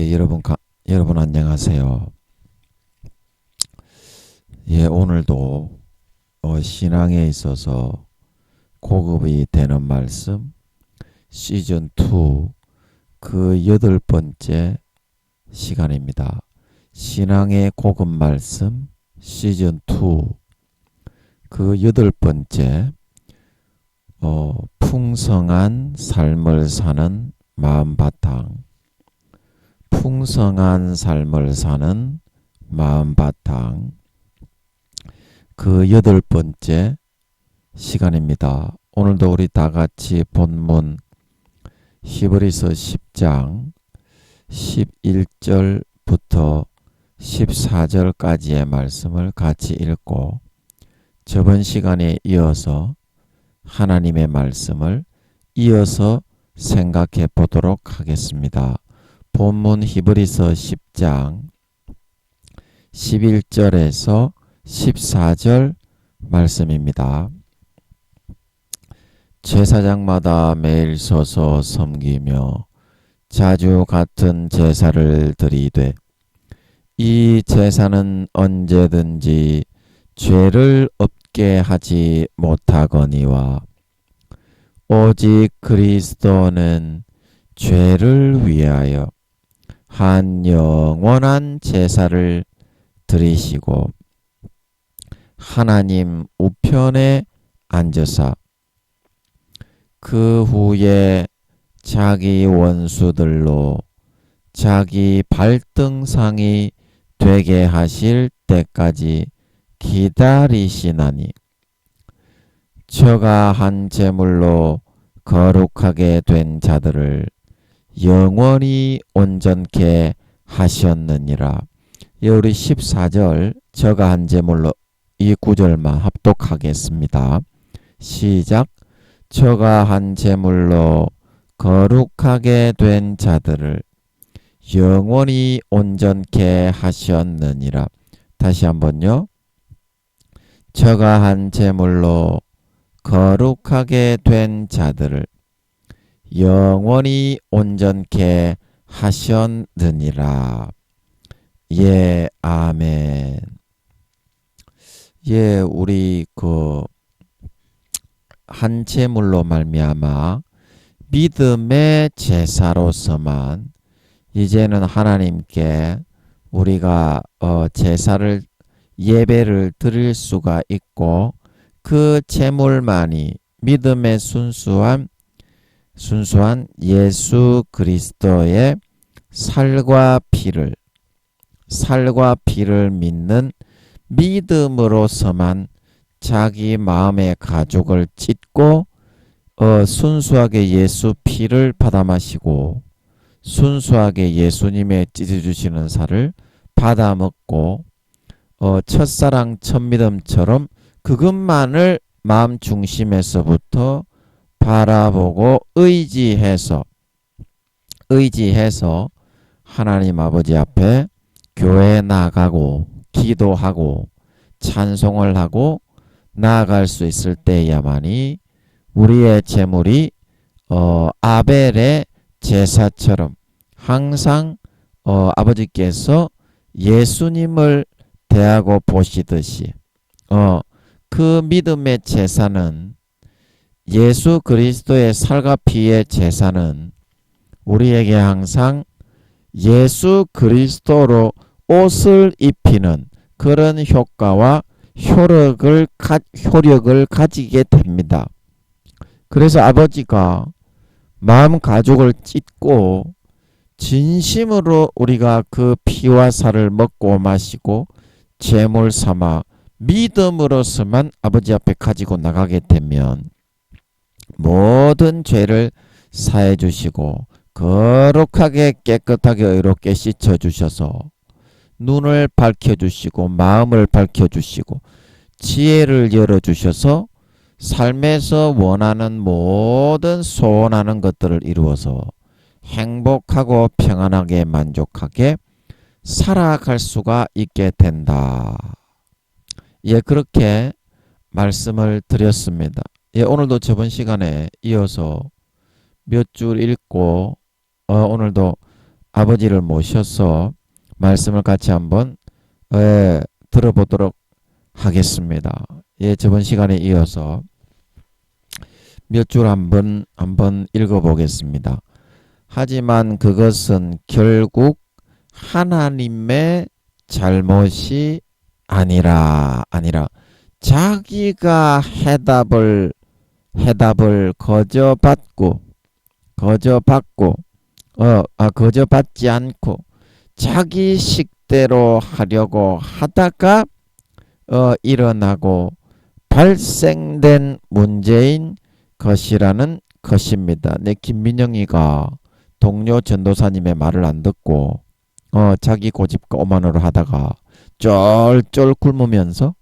예, 여러분 안녕하세요. 예, 오늘도 신앙에 있어서 고급이 되는 말씀 시즌 2 그 8번째 시간입니다. 신앙의 고급 말씀 시즌 2 그 8번째 풍성한 삶을 사는 마음바탕. 풍성한 삶을 사는 마음바탕 그 8번째 시간입니다. 오늘도 우리 다같이 본문 히브리서 10장 11절부터 14절까지의 말씀을 같이 읽고 저번 시간에 이어서 하나님의 말씀을 이어서 생각해 보도록 하겠습니다. 본문 히브리서 10장 11절에서 14절 말씀입니다. 제사장마다 매일 서서 섬기며 자주 같은 제사를 드리되 이 제사는 언제든지 죄를 없게 하지 못하거니와 오직 그리스도는 죄를 위하여 한 영원한 제사를 드리시고 하나님 우편에 앉으사 그 후에 자기 원수들로 자기 발등상이 되게 하실 때까지 기다리시나니 저가 한 제물로 거룩하게 된 자들을 영원히 온전케 하셨느니라. 우리 14절 저가 한 제물로 이 구절만 합독하겠습니다. 시작. 저가 한 제물로 거룩하게 된 자들을 영원히 온전케 하셨느니라. 다시 한번요. 저가 한 제물로 거룩하게 된 자들을 영원히 온전케 하셨느니라. 예, 아멘. 예, 우리 한 제물로 말미암아 믿음의 제사로서만 이제는 하나님께 우리가 제사를 예배를 드릴 수가 있고 그 제물만이 믿음의 순수한 예수 그리스도의 살과 피를 믿는 믿음으로서만 자기 마음의 가죽을 찢고 순수하게 예수 피를 받아 마시고 순수하게 예수님의 찢어주시는 살을 받아 먹고 첫사랑 첫믿음처럼 그것만을 마음 중심에서부터 바라보고 의지해서 하나님 아버지 앞에 교회에 나가고 기도하고 찬송을 하고 나아갈 수 있을 때야만이 우리의 제물이 아벨의 제사처럼 항상 아버지께서 예수님을 대하고 보시듯이 그 믿음의 제사는 예수 그리스도의 살과 피의 제사는 우리에게 항상 예수 그리스도로 옷을 입히는 그런 효과와 효력을 가지게 됩니다. 그래서 아버지가 마음 가죽을 찢고 진심으로 우리가 그 피와 살을 먹고 마시고 제물 삼아 믿음으로서만 아버지 앞에 가지고 나가게 되면 모든 죄를 사해 주시고 거룩하게 깨끗하게 의롭게 씻어 주셔서 눈을 밝혀 주시고 마음을 밝혀 주시고 지혜를 열어 주셔서 삶에서 원하는 모든 소원하는 것들을 이루어서 행복하고 평안하게 만족하게 살아갈 수가 있게 된다. 예, 그렇게 말씀을 드렸습니다. 예, 오늘도 저번 시간에 이어서 몇 줄 읽고 오늘도 아버지를 모셔서 말씀을 같이 한번 들어보도록 하겠습니다. 예, 저번 시간에 이어서 몇 줄 한번 읽어보겠습니다. 하지만 그것은 결국 하나님의 잘못이 아니라 자기가 해답을 거저받지 않고 자기 식대로 하려고 하다가 일어나고 발생된 문제인 것이라는 것입니다. 내 김민영이가 동료 전도사님의 말을 안 듣고 자기 고집과 오만으로 하다가 쫄쫄 굶으면서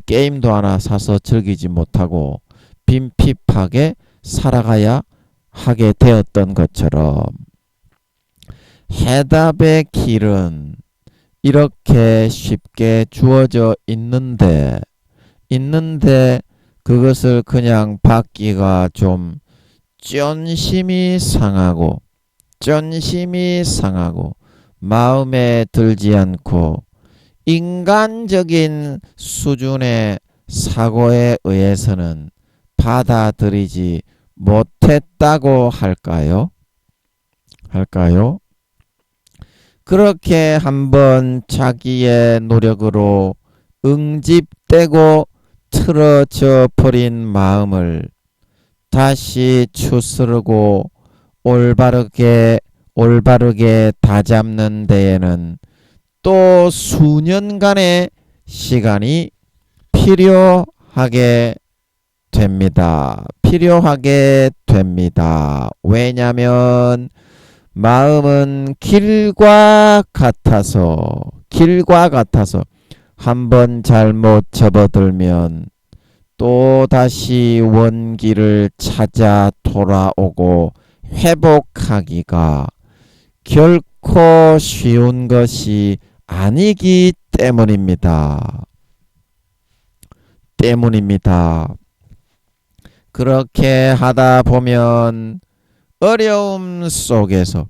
게임도 하나 사서 즐기지 못하고 빈핍하게 살아가야 하게 되었던 것처럼 해답의 길은 이렇게 쉽게 주어져 있는데 그것을 그냥 받기가 좀 쫀심이 상하고 마음에 들지 않고 인간적인 수준의 사고에 의해서는 받아들이지 못했다고 할까요? 그렇게 한번 자기의 노력으로 응집되고 틀어져 버린 마음을 다시 추스르고 올바르게 다잡는 데에는 또 수년간의 시간이 필요하게 됩니다. 왜냐하면 마음은 길과 같아서 한번 잘못 접어들면 또 다시 원기를 찾아 돌아오고 회복하기가 결코 쉬운 것이 아니기 때문입니다. 그렇게 하다 보면 어려움 속에서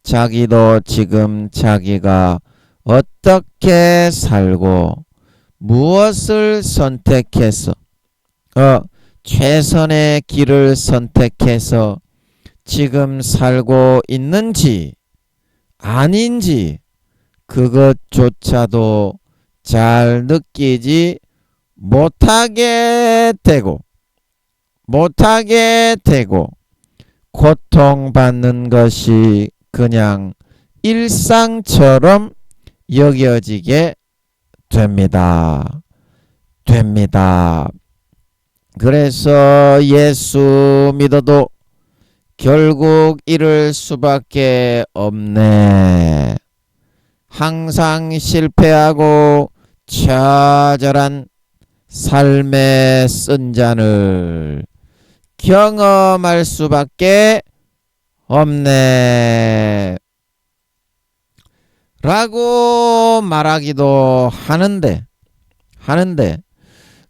자기도 지금 자기가 어떻게 살고 무엇을 선택해서 최선의 길을 선택해서 지금 살고 있는지 아닌지 그것조차도 잘 느끼지 못하게 되고 고통받는 것이 그냥 일상처럼 여겨지게 됩니다. 그래서 예수 믿어도 결국 이럴 수밖에 없네. 항상 실패하고 처절한 삶의 쓴잔을 경험할 수밖에 없네. 라고 말하기도 하는데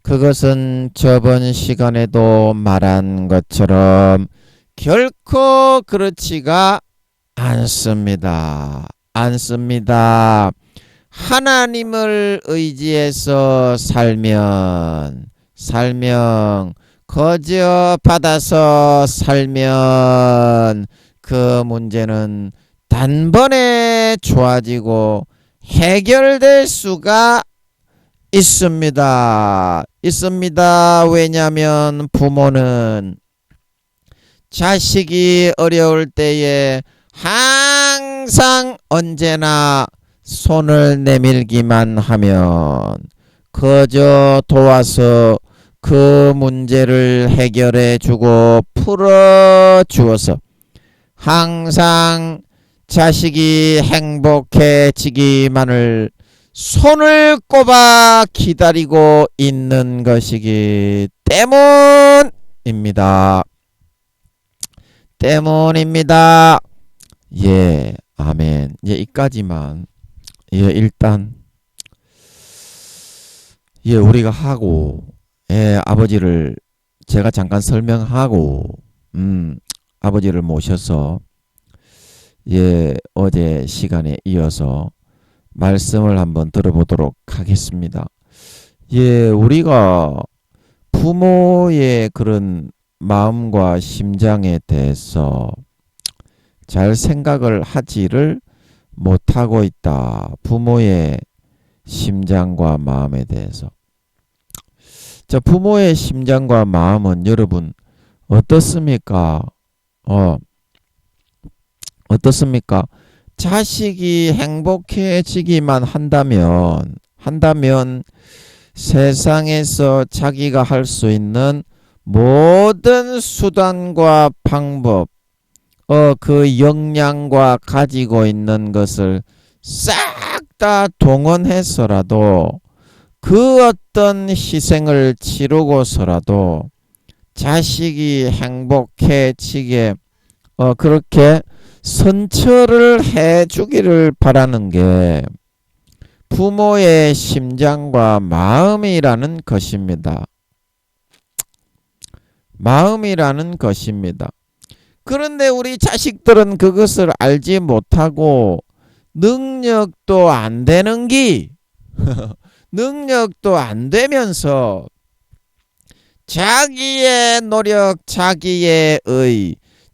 그것은 저번 시간에도 말한 것처럼 결코 그렇지가 않습니다. 하나님을 의지해서 살면 거저 받아서 살면 그 문제는 단번에 좋아지고 해결될 수가 있습니다. 왜냐하면 부모는 자식이 어려울 때에 항상 언제나 손을 내밀기만 하면 그저 도와서 그 문제를 해결해 주고 풀어 주어서 항상 자식이 행복해지기만을 손을 꼽아 기다리고 있는 것이기 때문입니다. 예, 아멘. 예, 이까지만. 예, 일단 예, 우리가 하고 아버지를 제가 잠깐 설명하고 아버지를 모셔서 어제 시간에 이어서 말씀을 한번 들어보도록 하겠습니다. 우리가 부모의 그런 마음과 심장에 대해서 잘 생각을 하지를 못하고 있다. 부모의 심장과 마음에 대해서. 자, 부모의 심장과 마음은 여러분 어떻습니까? 어떻습니까? 자식이 행복해지기만 한다면 세상에서 자기가 할 수 있는 모든 수단과 방법, 그 역량과 가지고 있는 것을 싹 다 동원해서라도 그 어떤 희생을 치르고서라도 자식이 행복해지게 그렇게 선처를 해주기를 바라는 게 부모의 심장과 마음이라는 것입니다. 마음이라는 것입니다. 그런데 우리 자식들은 그것을 알지 못하고 능력도 안 되는 능력도 안 되면서 자기의 노력, 자기의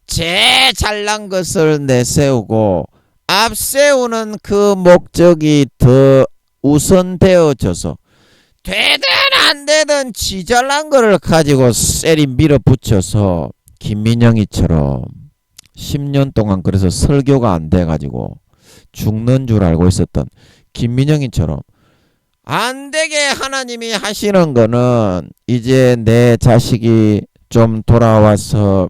제일 잘난 것을 내세우고 앞세우는 그 목적이 더 우선되어져서 되든 안 되든 지 잘난 거를 가지고 쎄리 밀어붙여서 김민영이처럼 10년 동안 그래서 설교가 안 돼가지고 죽는 줄 알고 있었던 김민영이처럼 안 되게 하나님이 하시는 거는 이제 내 자식이 좀 돌아와서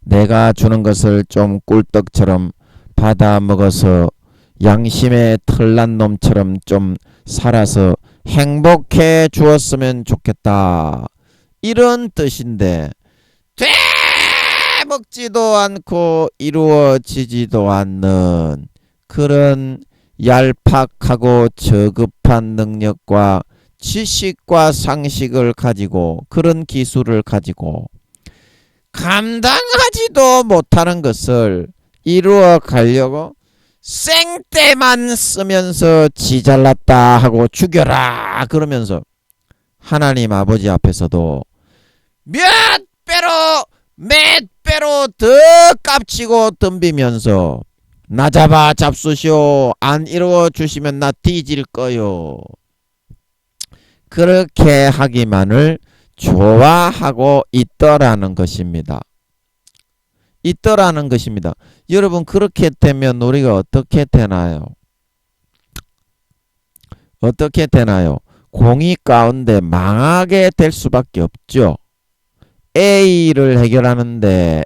내가 주는 것을 좀 꿀떡처럼 받아 먹어서 양심에 털난 놈처럼 좀 살아서 행복해 주었으면 좋겠다. 이런 뜻인데 먹지도 않고 이루어지지도 않는 그런 얄팍하고 저급한 능력과 지식과 상식을 가지고 그런 기술을 가지고 감당하지도 못하는 것을 이루어 가려고 생떼만 쓰면서 지 잘났다 하고 죽여라 그러면서 하나님 아버지 앞에서도 몇 배로 더 깝치고 덤비면서 나 잡아 잡수시오. 안 이루어 주시면 나 뒤질 거요. 그렇게 하기만을 좋아하고 있더라는 것입니다. 여러분 그렇게 되면 우리가 어떻게 되나요? 공의 가운데 망하게 될 수밖에 없죠. A를 해결하려는데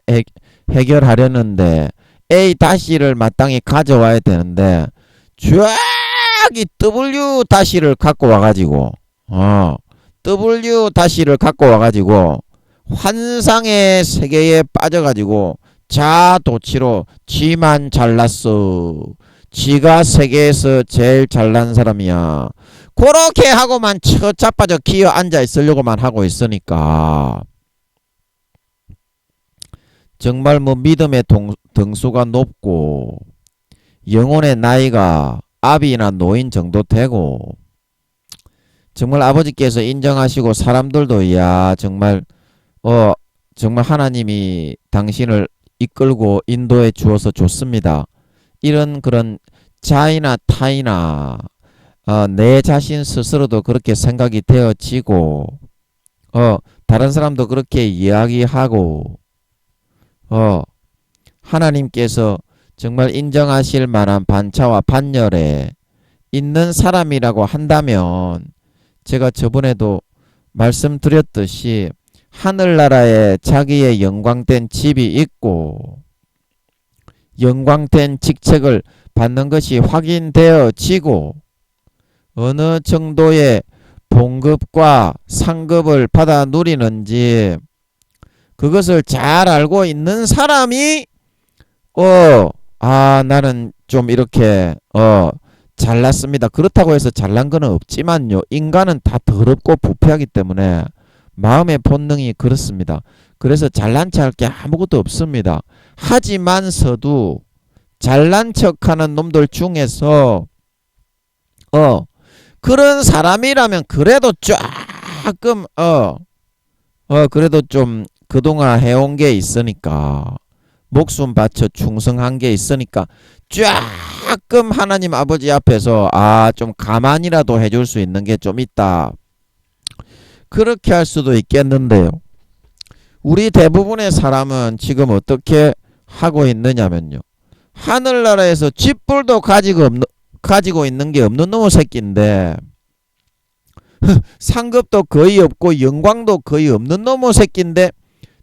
A 다시를 마땅히 가져와야 되는데 저기 W 다시를 갖고 와가지고 W 다시를 갖고 와가지고 환상의 세계에 빠져가지고 자도취로 지만 잘났어. 지가 세계에서 제일 잘난 사람이야. 그렇게 하고만 처자빠져 기어 앉아 있으려고만 하고 있으니까 정말 믿음의 등수가 높고 영혼의 나이가 아비나 노인 정도 되고 정말 아버지께서 인정하시고 사람들도 정말 하나님이 당신을 이끌고 인도해 주어서 좋습니다. 이런 그런 자이나 타이나 내 자신 스스로도 그렇게 생각이 되어지고 다른 사람도 그렇게 이야기하고 하나님께서 정말 인정하실 만한 반차와 반열에 있는 사람이라고 한다면 제가 저번에도 말씀드렸듯이 하늘나라에 자기의 영광된 집이 있고 영광된 직책을 받는 것이 확인되어지고 어느 정도의 봉급과 상급을 받아 누리는지 그것을 잘 알고 있는 사람이 나는 좀 이렇게 잘났습니다. 그렇다고 해서 잘난 건 없지만요. 인간은 다 더럽고 부패하기 때문에 마음의 본능이 그렇습니다. 그래서 잘난 체 할 게 아무것도 없습니다. 하지만서도 잘난 척하는 놈들 중에서 그런 사람이라면 그래도 조금 그래도 좀 그동안 해온 게 있으니까 목숨 바쳐 충성한 게 있으니까 조금 하나님 아버지 앞에서 좀 가만이라도 해줄 수 있는 게 좀 있다. 그렇게 할 수도 있겠는데요. 우리 대부분의 사람은 지금 어떻게 하고 있느냐면요. 하늘나라에서 쥐뿔도 가지고 있는 게 없는 놈의 새끼인데 상급도 거의 없고 영광도 거의 없는 놈의 새끼인데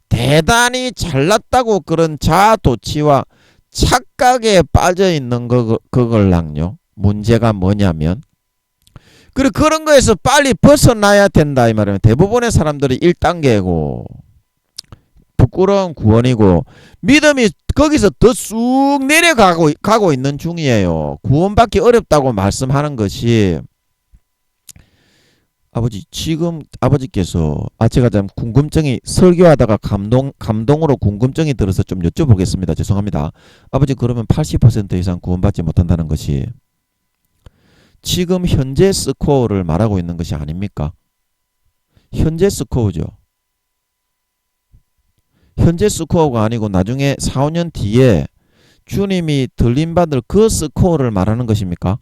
대단히 잘났다고 그런 자아도취와 착각에 빠져있는 그걸랑요. 문제가 뭐냐면 그리고 그런 거에서 빨리 벗어나야 된다 이 말이에요. 대부분의 사람들이 1단계고 부끄러운 구원이고 믿음이 거기서 더 쑥 내려가고 있는 중이에요. 구원받기 어렵다고 말씀하는 것이 아버지 지금 아버지께서 제가 좀 궁금증이 설교하다가 감동으로 궁금증이 들어서 좀 여쭤보겠습니다. 죄송합니다. 아버지 그러면 80% 이상 구원받지 못한다는 것이 지금 현재 스코어를 말하고 있는 것이 아닙니까? 현재 스코어죠. 현재 스코어가 아니고 나중에 4, 5년 뒤에 주님이 들림받을 그 스코어를 말하는 것입니까?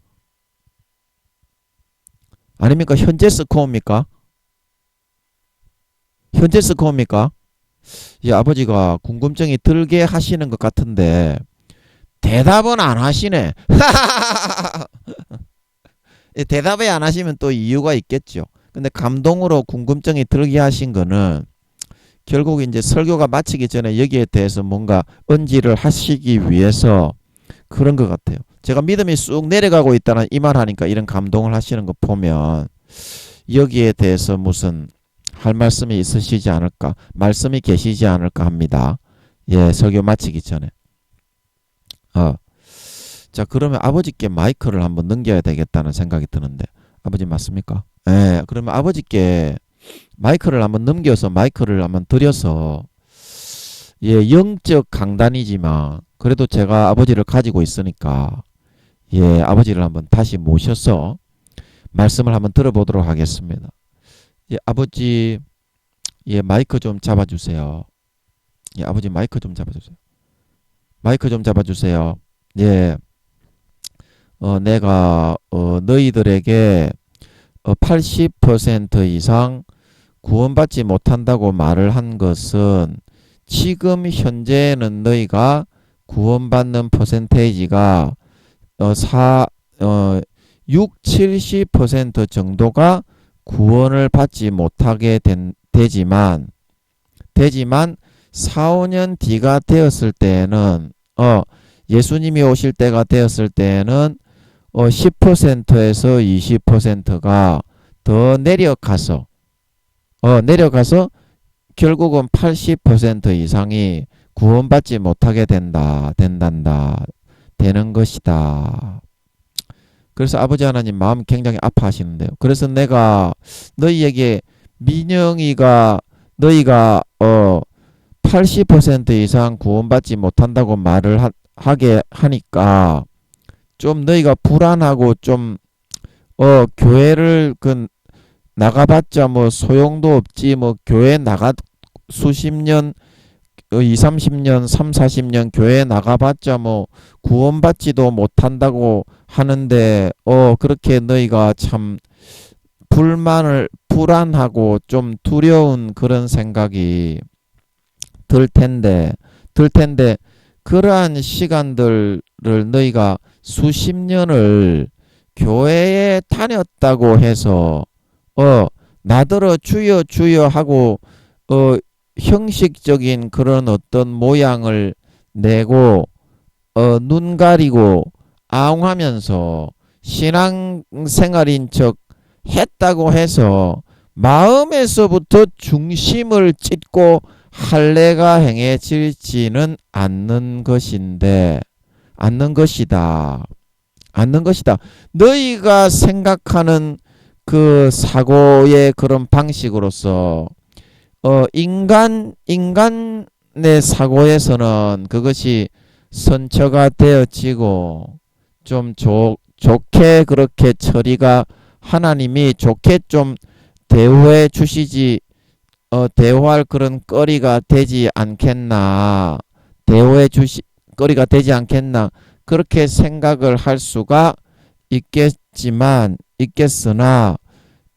아닙니까? 현재 스코어입니까? 현재 스코어입니까? 아버지가 궁금증이 들게 하시는 것 같은데 대답은 안 하시네. 대답을 안 하시면 또 이유가 있겠죠. 근데 감동으로 궁금증이 들게 하신 거는 결국 이제 설교가 마치기 전에 여기에 대해서 뭔가 언지를 하시기 위해서 그런 것 같아요. 제가 믿음이 쑥 내려가고 있다는 이 말 하니까 이런 감동을 하시는 거 보면 여기에 대해서 무슨 할 말씀이 있으시지 않을까, 말씀이 계시지 않을까 합니다. 설교 마치기 전에. 자, 그러면 아버지께 마이크를 한번 넘겨야 되겠다는 생각이 드는데 아버지 맞습니까? 그러면 아버지께 마이크를 한번 넘겨서 마이크를 한번 드려서 영적 강단이지만 그래도 제가 아버지를 가지고 있으니까 아버지를 한번 다시 모셔서 말씀을 한번 들어보도록 하겠습니다. 아버지 마이크 좀 잡아주세요. 아버지 마이크 좀 잡아주세요. 마이크 좀 잡아주세요. 내가 너희들에게 80% 이상 구원받지 못한다고 말을 한 것은 지금 현재는 너희가 구원받는 퍼센테이지가 6, 70% 정도가 구원을 받지 못하게 되지만 4, 5년 뒤가 되었을 때에는 예수님이 오실 때가 되었을 때에는 10%에서 20%가 더 내려가서 결국은 80% 이상이 구원받지 못하게 되는 것이다. 그래서 아버지 하나님 마음 굉장히 아파하시는데요. 그래서 내가 너희에게 민영이가 너희가 80% 이상 구원받지 못한다고 말을 하게 하니까 좀 너희가 불안하고 좀 교회를 나가봤자 뭐 소용도 없지 뭐 교회 수십 년 20, 30년 3, 40년 교회 나가봤자 뭐 구원받지도 못한다고 하는데 그렇게 너희가 참 불안하고 좀 두려운 그런 생각이 들 텐데 그러한 시간들을 너희가 수십 년을 교회에 다녔다고 해서 나더러 주여 주여 하고 형식적인 그런 어떤 모양을 내고 눈 가리고 아웅하면서 신앙생활인 척 했다고 해서 마음에서부터 중심을 찢고 할례가 행해지지는 않는 것이다. 너희가 생각하는 그 사고의 그런 방식으로서 인간의 사고에서는 그것이 선처가 되어지고 좀 좋게 그렇게 처리가 하나님이 좋게 좀 대우해 주시지 대우할 그런 거리가 되지 않겠나. 대우해 주시 거리가 되지 않겠나. 그렇게 생각을 할 수가 있겠으나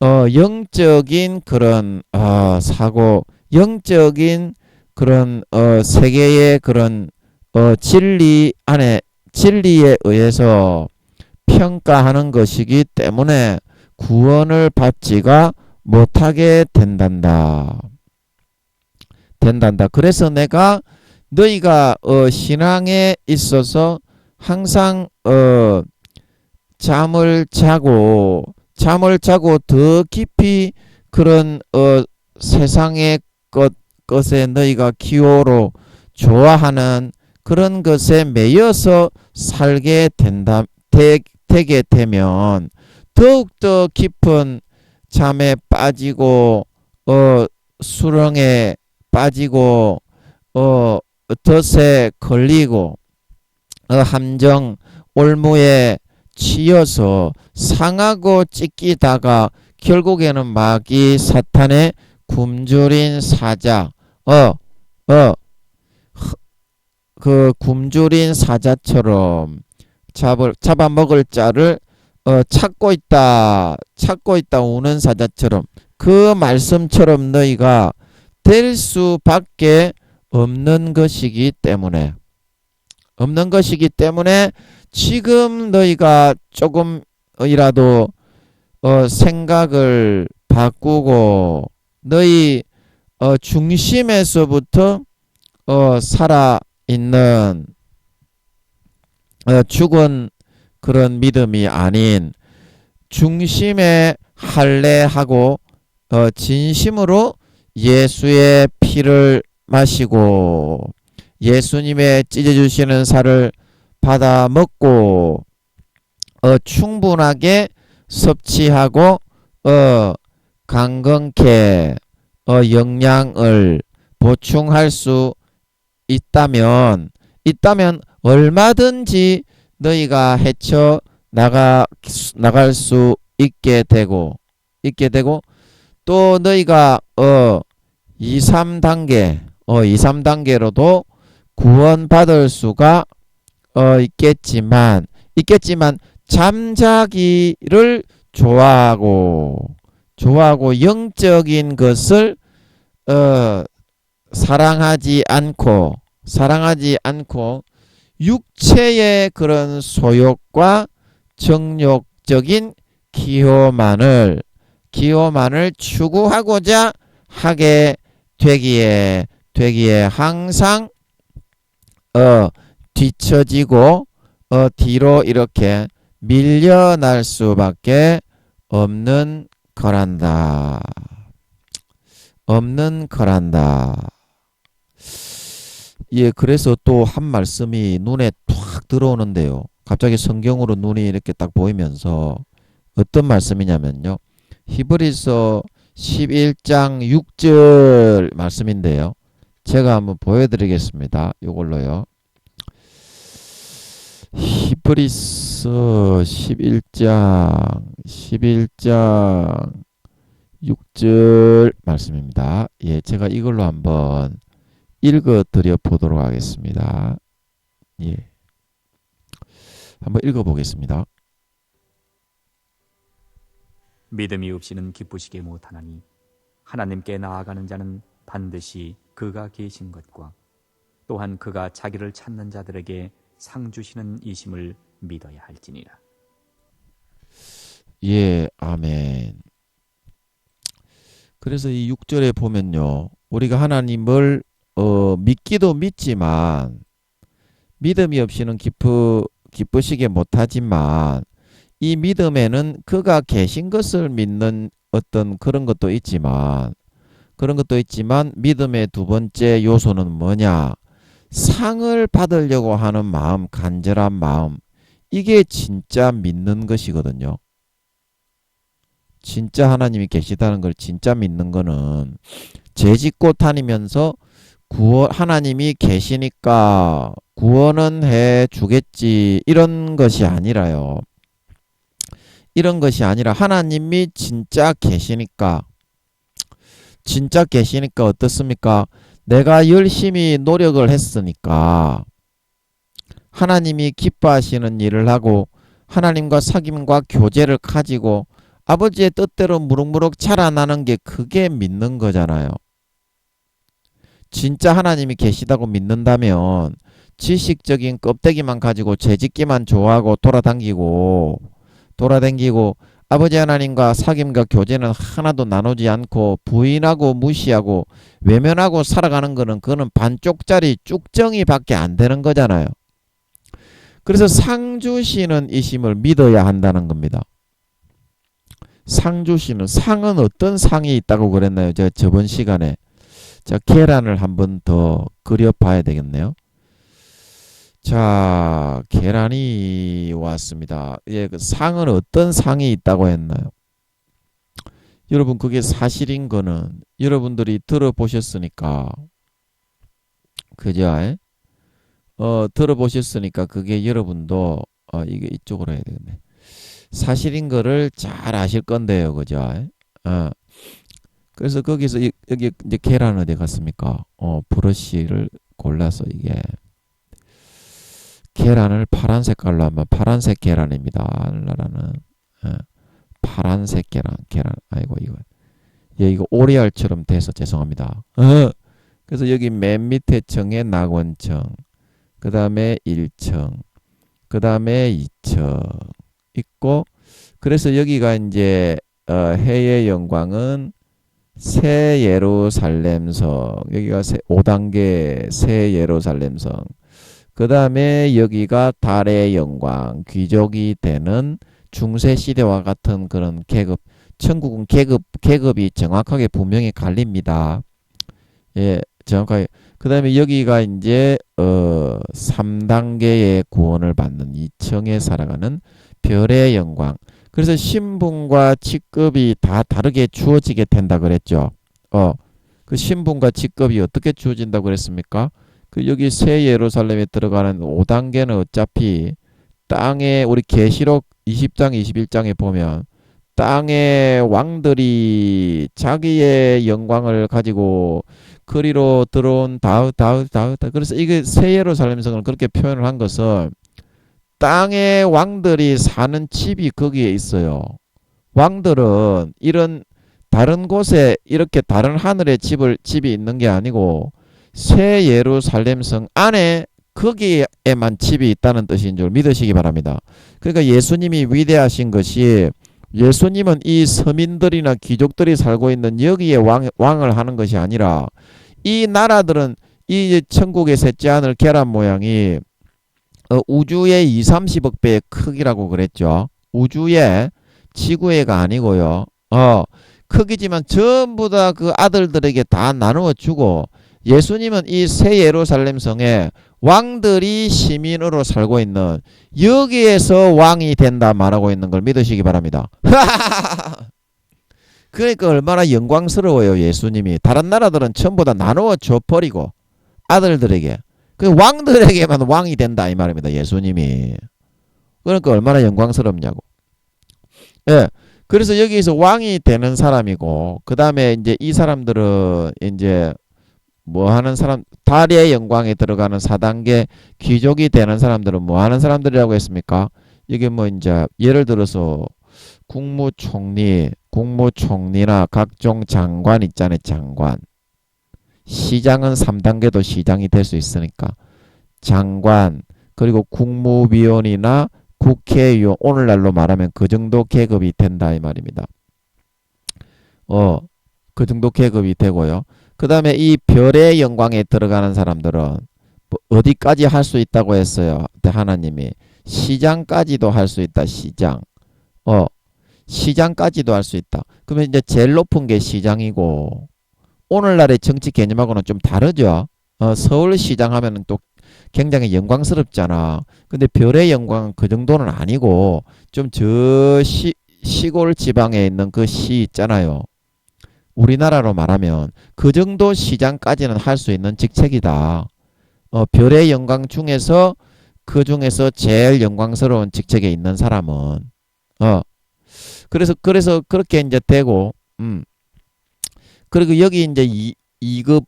영적인 그런 사고, 영적인 그런 세계의 그런 진리에 의해서 평가하는 것이기 때문에 구원을 받지가 못하게 된단다. 그래서 내가 너희가 신앙에 있어서 항상 잠을 자고 더 깊이 그런 세상의 것에 너희가 기호로 좋아하는 그런 것에 매여서 살게 되게 되면 더욱더 깊은 잠에 빠지고 수렁에 빠지고 덫에 걸리고 함정 올무에 치여서 상하고 찢기다가 결국에는 마귀 사탄의 굶주린 사자 그 굶주린 사자처럼 잡아먹을 자를 찾고 있다 우는 사자처럼 그 말씀처럼 너희가 될 수밖에 없는 것이기 때문에 지금 너희가 조금이라도 생각을 바꾸고 너희 중심에서부터 살아있는 죽은 그런 믿음이 아닌 중심에 할례하고 진심으로 예수의 피를 마시고 예수님의 찢어주시는 살을 받아 먹고 충분하게 섭취하고 강건케 영양을 보충할 수 있다면 얼마든지 너희가 헤쳐 나갈 수 있게 되고 또 너희가 2, 3단계로도 구원받을 수가 있겠지만 잠자기를 좋아하고 영적인 것을 사랑하지 않고 육체의 그런 소욕과 정욕적인 기호만을 추구하고자 하게 되기에 항상 뒤처지고 뒤로 이렇게 밀려날 수밖에 없는 거란다. 예, 그래서 또 한 말씀이 눈에 탁 들어오는데요. 갑자기 성경으로 눈이 이렇게 딱 보이면서 어떤 말씀이냐면요. 히브리서 11장 6절 말씀인데요. 제가 한번 보여드리겠습니다. 이걸로요. 히브리서 11장 6절 말씀입니다. 예, 제가 이걸로 한번 읽어 드려 보도록 하겠습니다. 예. 한번 읽어 보겠습니다. 믿음이 없이는 기쁘시게 못하나니 하나님께 나아가는 자는 반드시 그가 계신 것과 또한 그가 자기를 찾는 자들에게 상 주시는 이심을 믿어야 할지니라. 예, 아멘. 그래서 이 6절에 보면요. 우리가 하나님을 믿기도 믿지만 믿음이 없이는 기쁘시게 못하지만 이 믿음에는 그가 계신 것을 믿는 어떤 그런 것도 있지만 믿음의 두 번째 요소는 뭐냐? 상을 받으려고 하는 마음, 간절한 마음. 이게 진짜 믿는 것이거든요. 진짜 하나님이 계시다는 걸 진짜 믿는 거는 죄 짓고 다니면서 구원 하나님이 계시니까 구원은 해 주겠지 이런 것이 아니라요. 이런 것이 아니라 하나님이 진짜 계시니까 어떻습니까? 내가 열심히 노력을 했으니까 하나님이 기뻐하시는 일을 하고 하나님과 사귐과 교제를 가지고 아버지의 뜻대로 무럭무럭 자라나는 게 그게 믿는 거잖아요. 진짜 하나님이 계시다고 믿는다면 지식적인 껍데기만 가지고 죄짓기만 좋아하고 돌아다니고 아버지 하나님과 사귐과 교제는 하나도 나누지 않고 부인하고 무시하고 외면하고 살아가는 거는 그거는 반쪽짜리 쭉정이밖에 안 되는 거잖아요. 그래서 상 주시는 이심을 믿어야 한다는 겁니다. 상 주시는 상은 어떤 상이 있다고 그랬나요? 제가 저번 시간에 자 계란을 한번 더 그려봐야 되겠네요. 자, 계란이 왔습니다. 예, 그 상은 어떤 상이 있다고 했나요? 여러분 그게 사실인 거는 여러분들이 들어보셨으니까 그죠? 들어보셨으니까 그게 여러분도 이게 이쪽으로 해야 되겠네. 사실인 거를 잘 아실 건데요, 그죠? 그래서 거기서 여기 이제 계란 어디 갔습니까? 브러쉬를 골라서 이게 계란을 파란 색깔로 하면 파란색 계란입니다. 하늘나라는 파란색 계란. 아이고 이거 이거 오리알처럼 돼서 죄송합니다. 그래서 여기 맨 밑에 층에 낙원층, 그 다음에 1층, 그 다음에 2층 있고, 그래서 여기가 이제 해의 영광은 새 예루살렘성, 여기가 5단계 새 예루살렘성. 그 다음에 여기가 달의 영광, 귀족이 되는 중세시대와 같은 그런 계급, 천국은 계급이 정확하게 분명히 갈립니다. 예, 정확하게. 그 다음에 여기가 이제 3단계의 구원을 받는 2층에 살아가는 별의 영광. 그래서 신분과 직급이 다 다르게 주어지게 된다 그랬죠. 그 신분과 직급이 어떻게 주어진다고 그랬습니까? 그 여기 새 예루살렘에 들어가는 5단계는 어차피 땅에 우리 계시록 20장 21장에 보면 땅의 왕들이 자기의 영광을 가지고 그리로 들어온 다우 그래서 이게 새 예루살렘성을 그렇게 표현을 한 것은 땅의 왕들이 사는 집이 거기에 있어요. 왕들은 이런 다른 곳에 이렇게 다른 하늘의 집이 있는 게 아니고 새 예루살렘성 안에 거기에만 집이 있다는 뜻인 줄 믿으시기 바랍니다. 그러니까 예수님이 위대하신 것이 예수님은 이 서민들이나 귀족들이 살고 있는 여기에 왕을 하는 것이 아니라 이 나라들은 이 천국의 셋째 하늘 계란 모양이 우주의 2~30억 배의 크기라고 그랬죠. 우주의 지구의가 아니고요. 크기지만 전부 다 그 아들들에게 다 나누어 주고 예수님은 이 새 예루살렘 성에 왕들이 시민으로 살고 있는 여기에서 왕이 된다 말하고 있는 걸 믿으시기 바랍니다. 그러니까 얼마나 영광스러워요. 예수님이 다른 나라들은 전부 다 나누어 줘버리고 아들들에게 그 왕들에게만 왕이 된다 이 말입니다. 예수님이. 그러니까 얼마나 영광스럽냐고. 예. 그래서 여기서 왕이 되는 사람이고 그 다음에 이제 이 사람들은 이제 뭐 하는 사람, 달의 영광에 들어가는 4단계 귀족이 되는 사람들은 뭐 하는 사람들이라고 했습니까? 이게 뭐 이제 예를 들어서 국무총리나 각종 장관 있잖아요. 장관. 시장은 3단계도 시장이 될 수 있으니까 장관, 그리고 국무위원이나 국회의원, 오늘날로 말하면 그 정도 계급이 된다 이 말입니다. 그 정도 계급이 되고요. 그 다음에 이 별의 영광에 들어가는 사람들은 뭐 어디까지 할 수 있다고 했어요. 하나님이 시장까지도 할 수 있다. 시장. 시장까지도 할 수 있다. 그러면 이제 제일 높은 게 시장이고 오늘날의 정치 개념하고는 좀 다르죠. 서울시장 하면은 또 굉장히 영광스럽잖아. 근데 별의 영광은 그 정도는 아니고 좀 저 시골 지방에 있는 그 시 있잖아요. 우리나라로 말하면 그 정도 시장까지는 할 수 있는 직책이다. 별의 영광 중에서 그 중에서 제일 영광스러운 직책에 있는 사람은 그래서 그렇게 이제 되고 그리고 여기 이제 2급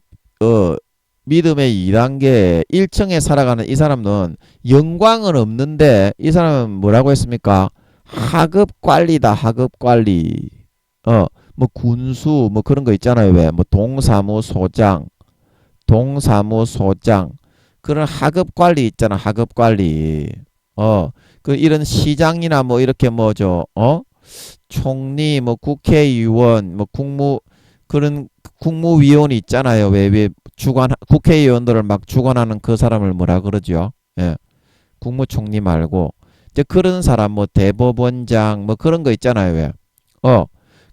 믿음의 2단계 1층에 살아가는 이 사람은 영광은 없는데 이 사람은 뭐라고 했습니까? 하급 관리다. 하급 관리. 뭐 군수 뭐 그런 거 있잖아요. 왜? 뭐 동사무소장 그런 하급 관리 있잖아. 하급 관리. 그 이런 시장이나 뭐 이렇게 뭐죠. 총리 뭐 국회의원 뭐 그런 국무위원이 있잖아요. 왜 국회의원들을 막 주관하는 그 사람을 뭐라 그러죠? 예. 국무총리 말고 이제 그런 사람 뭐 대법원장 뭐 그런 거 있잖아요. 왜?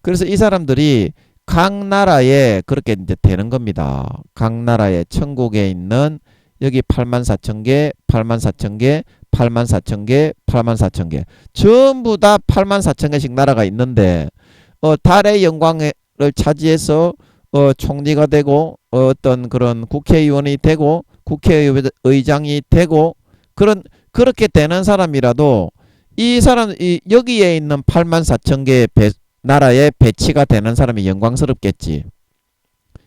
그래서 이 사람들이 각 나라에 그렇게 이제 되는 겁니다. 각 나라에 천국에 있는 여기 84,000개, 84,000개, 84,000개, 84,000개 전부 다 84,000개씩 나라가 있는데 달의 영광을 차지해서 총리가 되고 어떤 그런 국회의원이 되고 국회의장이 되고 그렇게 되는 사람이라도 이 사람 여기에 있는 84,000개의 나라에 배치가 되는 사람이 영광스럽겠지.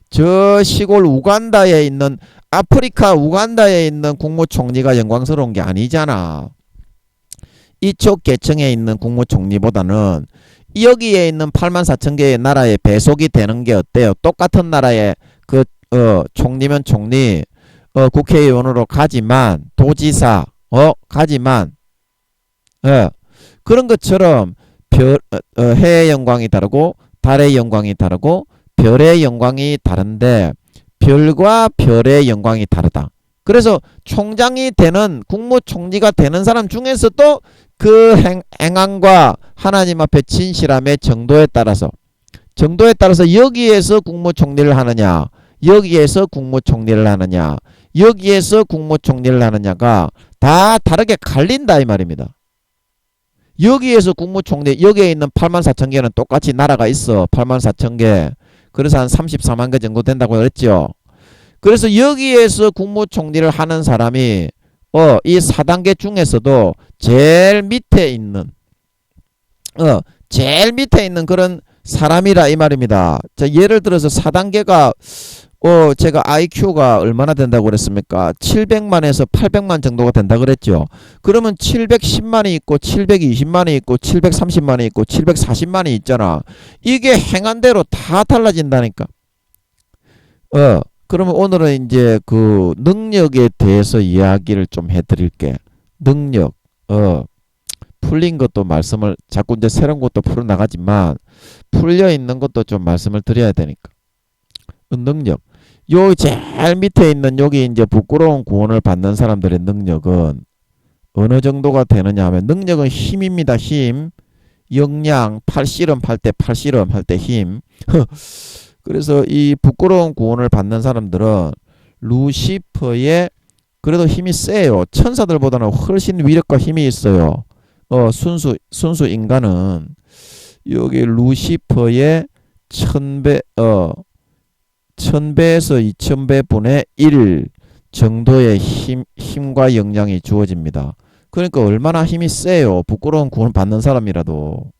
저 시골 우간다에 있는 아프리카 우간다에 있는 국무총리가 영광스러운 게 아니잖아. 이쪽 계층에 있는 국무총리보다는 여기에 있는 84,000개의 나라에 배속이 되는 게 어때요? 똑같은 나라에 총리면 총리 국회의원으로 가지만 도지사 가지만 그런 것처럼 해의 영광이 다르고 달의 영광이 다르고 별의 영광이 다른데 별과 별의 영광이 다르다. 그래서 총장이 되는 국무총리가 되는 사람 중에서도 그 행함과 하나님 앞에 진실함의 정도에 따라서 여기에서 국무총리를 하느냐 여기에서 국무총리를 하느냐 여기에서 국무총리를 하느냐가 다 다르게 갈린다 이 말입니다. 여기에서 국무총리 여기에 있는 84,000개는 똑같이 나라가 있어. 84,000개. 그래서 한 34만 개 정도 된다고 그랬죠. 그래서 여기에서 국무총리를 하는 사람이 이 4단계 중에서도 제일 밑에 있는 그런 사람이라 이 말입니다. 자, 예를 들어서 4단계가 제가 IQ가 얼마나 된다고 그랬습니까? 700만에서 800만 정도가 된다 그랬죠. 그러면 710만이 있고 720만이 있고 730만이 있고 740만이 있잖아. 이게 행한 대로 다 달라진다니까. 그러면 오늘은 이제 그 능력에 대해서 이야기를 좀 해드릴게. 능력. 풀린 것도 말씀을 자꾸 이제 새로운 것도 풀어나가지만 풀려 있는 것도 좀 말씀을 드려야 되니까. 능력. 요 제일 밑에 있는 여기 이제 부끄러운 구원을 받는 사람들의 능력은 어느 정도가 되느냐 하면 능력은 힘입니다. 힘. 역량, 팔씨름 할 때 팔씨름 할 때 힘. 그래서 이 부끄러운 구원을 받는 사람들은 루시퍼의 그래도 힘이 세요. 천사들보다는 훨씬 위력과 힘이 있어요. 순수 인간은 여기 루시퍼의 1000배 1000배에서 2000배 분의 1 정도의 힘과 역량이 주어집니다. 그러니까 얼마나 힘이 세요. 부끄러운 구원 받는 사람이라도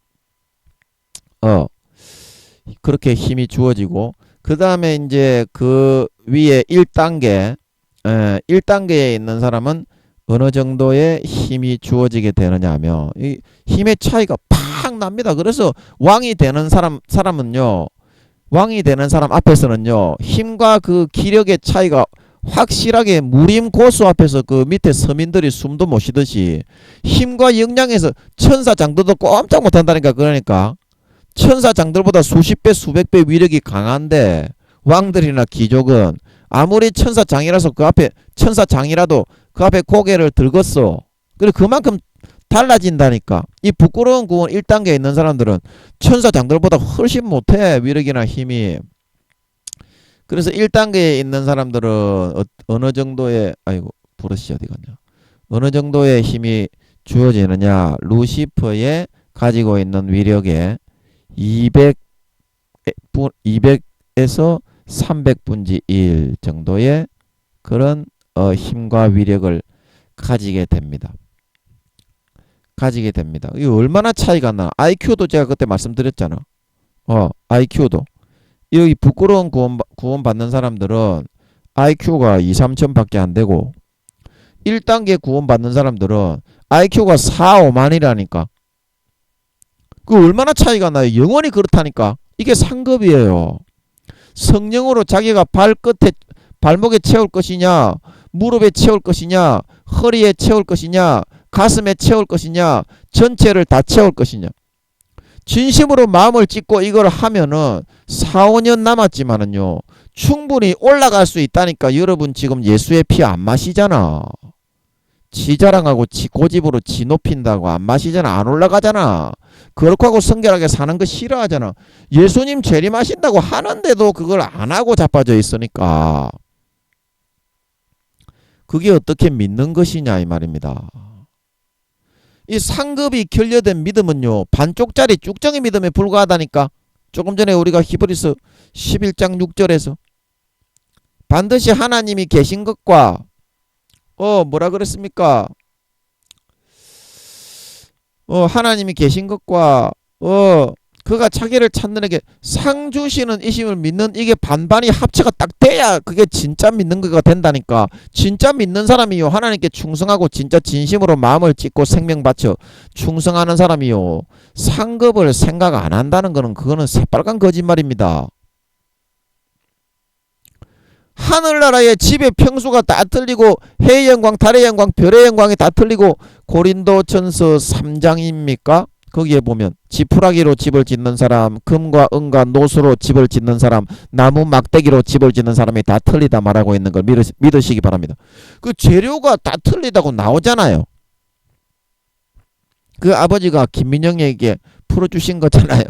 그렇게 힘이 주어지고 그 다음에 이제 그 위에 1단계에 있는 사람은 어느 정도의 힘이 주어지게 되느냐 하면 이 힘의 차이가 팍 납니다. 그래서 왕이 되는 사람은요 왕이 되는 사람 앞에서는요 힘과 그 기력의 차이가 확실하게 무림 고수 앞에서 그 밑에 서민들이 숨도 못 쉬듯이 힘과 역량에서 천사장들도 꼼짝 못한다니까. 그러니까 천사장들보다 수십 배 수백 배 위력이 강한데 왕들이나 귀족은 아무리 천사장이라도 그 앞에 고개를 들겠어. 그래 그만큼 달라진다니까. 이 부끄러운 구원 1단계에 있는 사람들은 천사장들보다 훨씬 못해. 위력이나 힘이. 그래서 1단계에 있는 사람들은 어느 정도의 브러쉬 어디 갔냐. 어느 정도의 힘이 주어지느냐. 루시퍼에 가지고 있는 위력의 200에서 300분지 1 정도의 그런 힘과 위력을 가지게 됩니다. 가지게 됩니다. 이거 얼마나 차이가 나? IQ도 제가 그때 말씀드렸잖아. IQ도. 여기 부끄러운 구원 받는 사람들은 IQ가 2, 3천밖에 안 되고 1단계 구원 받는 사람들은 IQ가 4, 5만이라니까. 그 얼마나 차이가 나요? 영원히 그렇다니까. 이게 상급이에요. 성령으로 자기가 발목에 채울 것이냐, 무릎에 채울 것이냐, 허리에 채울 것이냐, 가슴에 채울 것이냐, 전체를 다 채울 것이냐. 진심으로 마음을 찢고 이걸 하면은 4, 5년 남았지만은요, 충분히 올라갈 수 있다니까. 여러분 지금 예수의 피 안 마시잖아. 지 자랑하고 지 고집으로 지 높인다고 안 마시잖아. 안 올라가잖아. 그렇고 하고 성결하게 사는 거 싫어하잖아. 예수님 재림하신다고 하는데도 그걸 안 하고 자빠져 있으니까. 그게 어떻게 믿는 것이냐 이 말입니다. 이 상급이 결여된 믿음은요, 반쪽짜리 쭉정이 믿음에 불과하다니까. 조금 전에 우리가 히브리서 11장 6절에서 반드시 하나님이 계신 것과 뭐라 그랬습니까? 하나님이 계신 것과 그가 자기를 찾는 에게 상 주시는 이심을 믿는 이게 반반이 합체가 딱 돼야 그게 진짜 믿는 거가 된다니까. 진짜 믿는 사람이요, 하나님께 충성하고 진짜 진심으로 마음을 찢고 생명 바쳐 충성하는 사람이요, 상급을 생각 안 한다는 거는 그거는 새빨간 거짓말입니다. 하늘나라의 집의 평수가 다 틀리고 해의 영광, 달의 영광, 별의 영광이 다 틀리고 고린도전서 3장입니까? 거기에 보면 지푸라기로 집을 짓는 사람, 금과 은과 노수로 집을 짓는 사람, 나무 막대기로 집을 짓는 사람이 다 틀리다 말하고 있는 걸 믿으시기 바랍니다. 그 재료가 다 틀리다고 나오잖아요. 그 아버지가 김민영에게 풀어주신 거잖아요.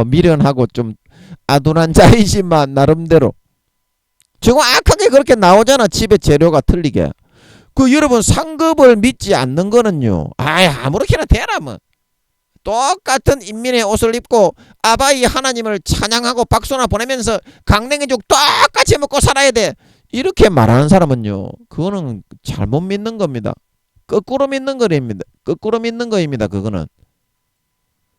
미련하고 좀 아둔한 자이지만 나름대로 정확하게 그렇게 나오잖아. 집의 재료가 틀리게. 그 여러분 상급을 믿지 않는 거는요, 아무렇게나 되라 뭐. 똑같은 인민의 옷을 입고 아바이 하나님을 찬양하고 박수나 보내면서 강냉이죽 똑같이 먹고 살아야 돼, 이렇게 말하는 사람은요, 그거는 잘못 믿는 겁니다. 거꾸로 믿는 거입니다. 거꾸로 믿는 거입니다. 그거는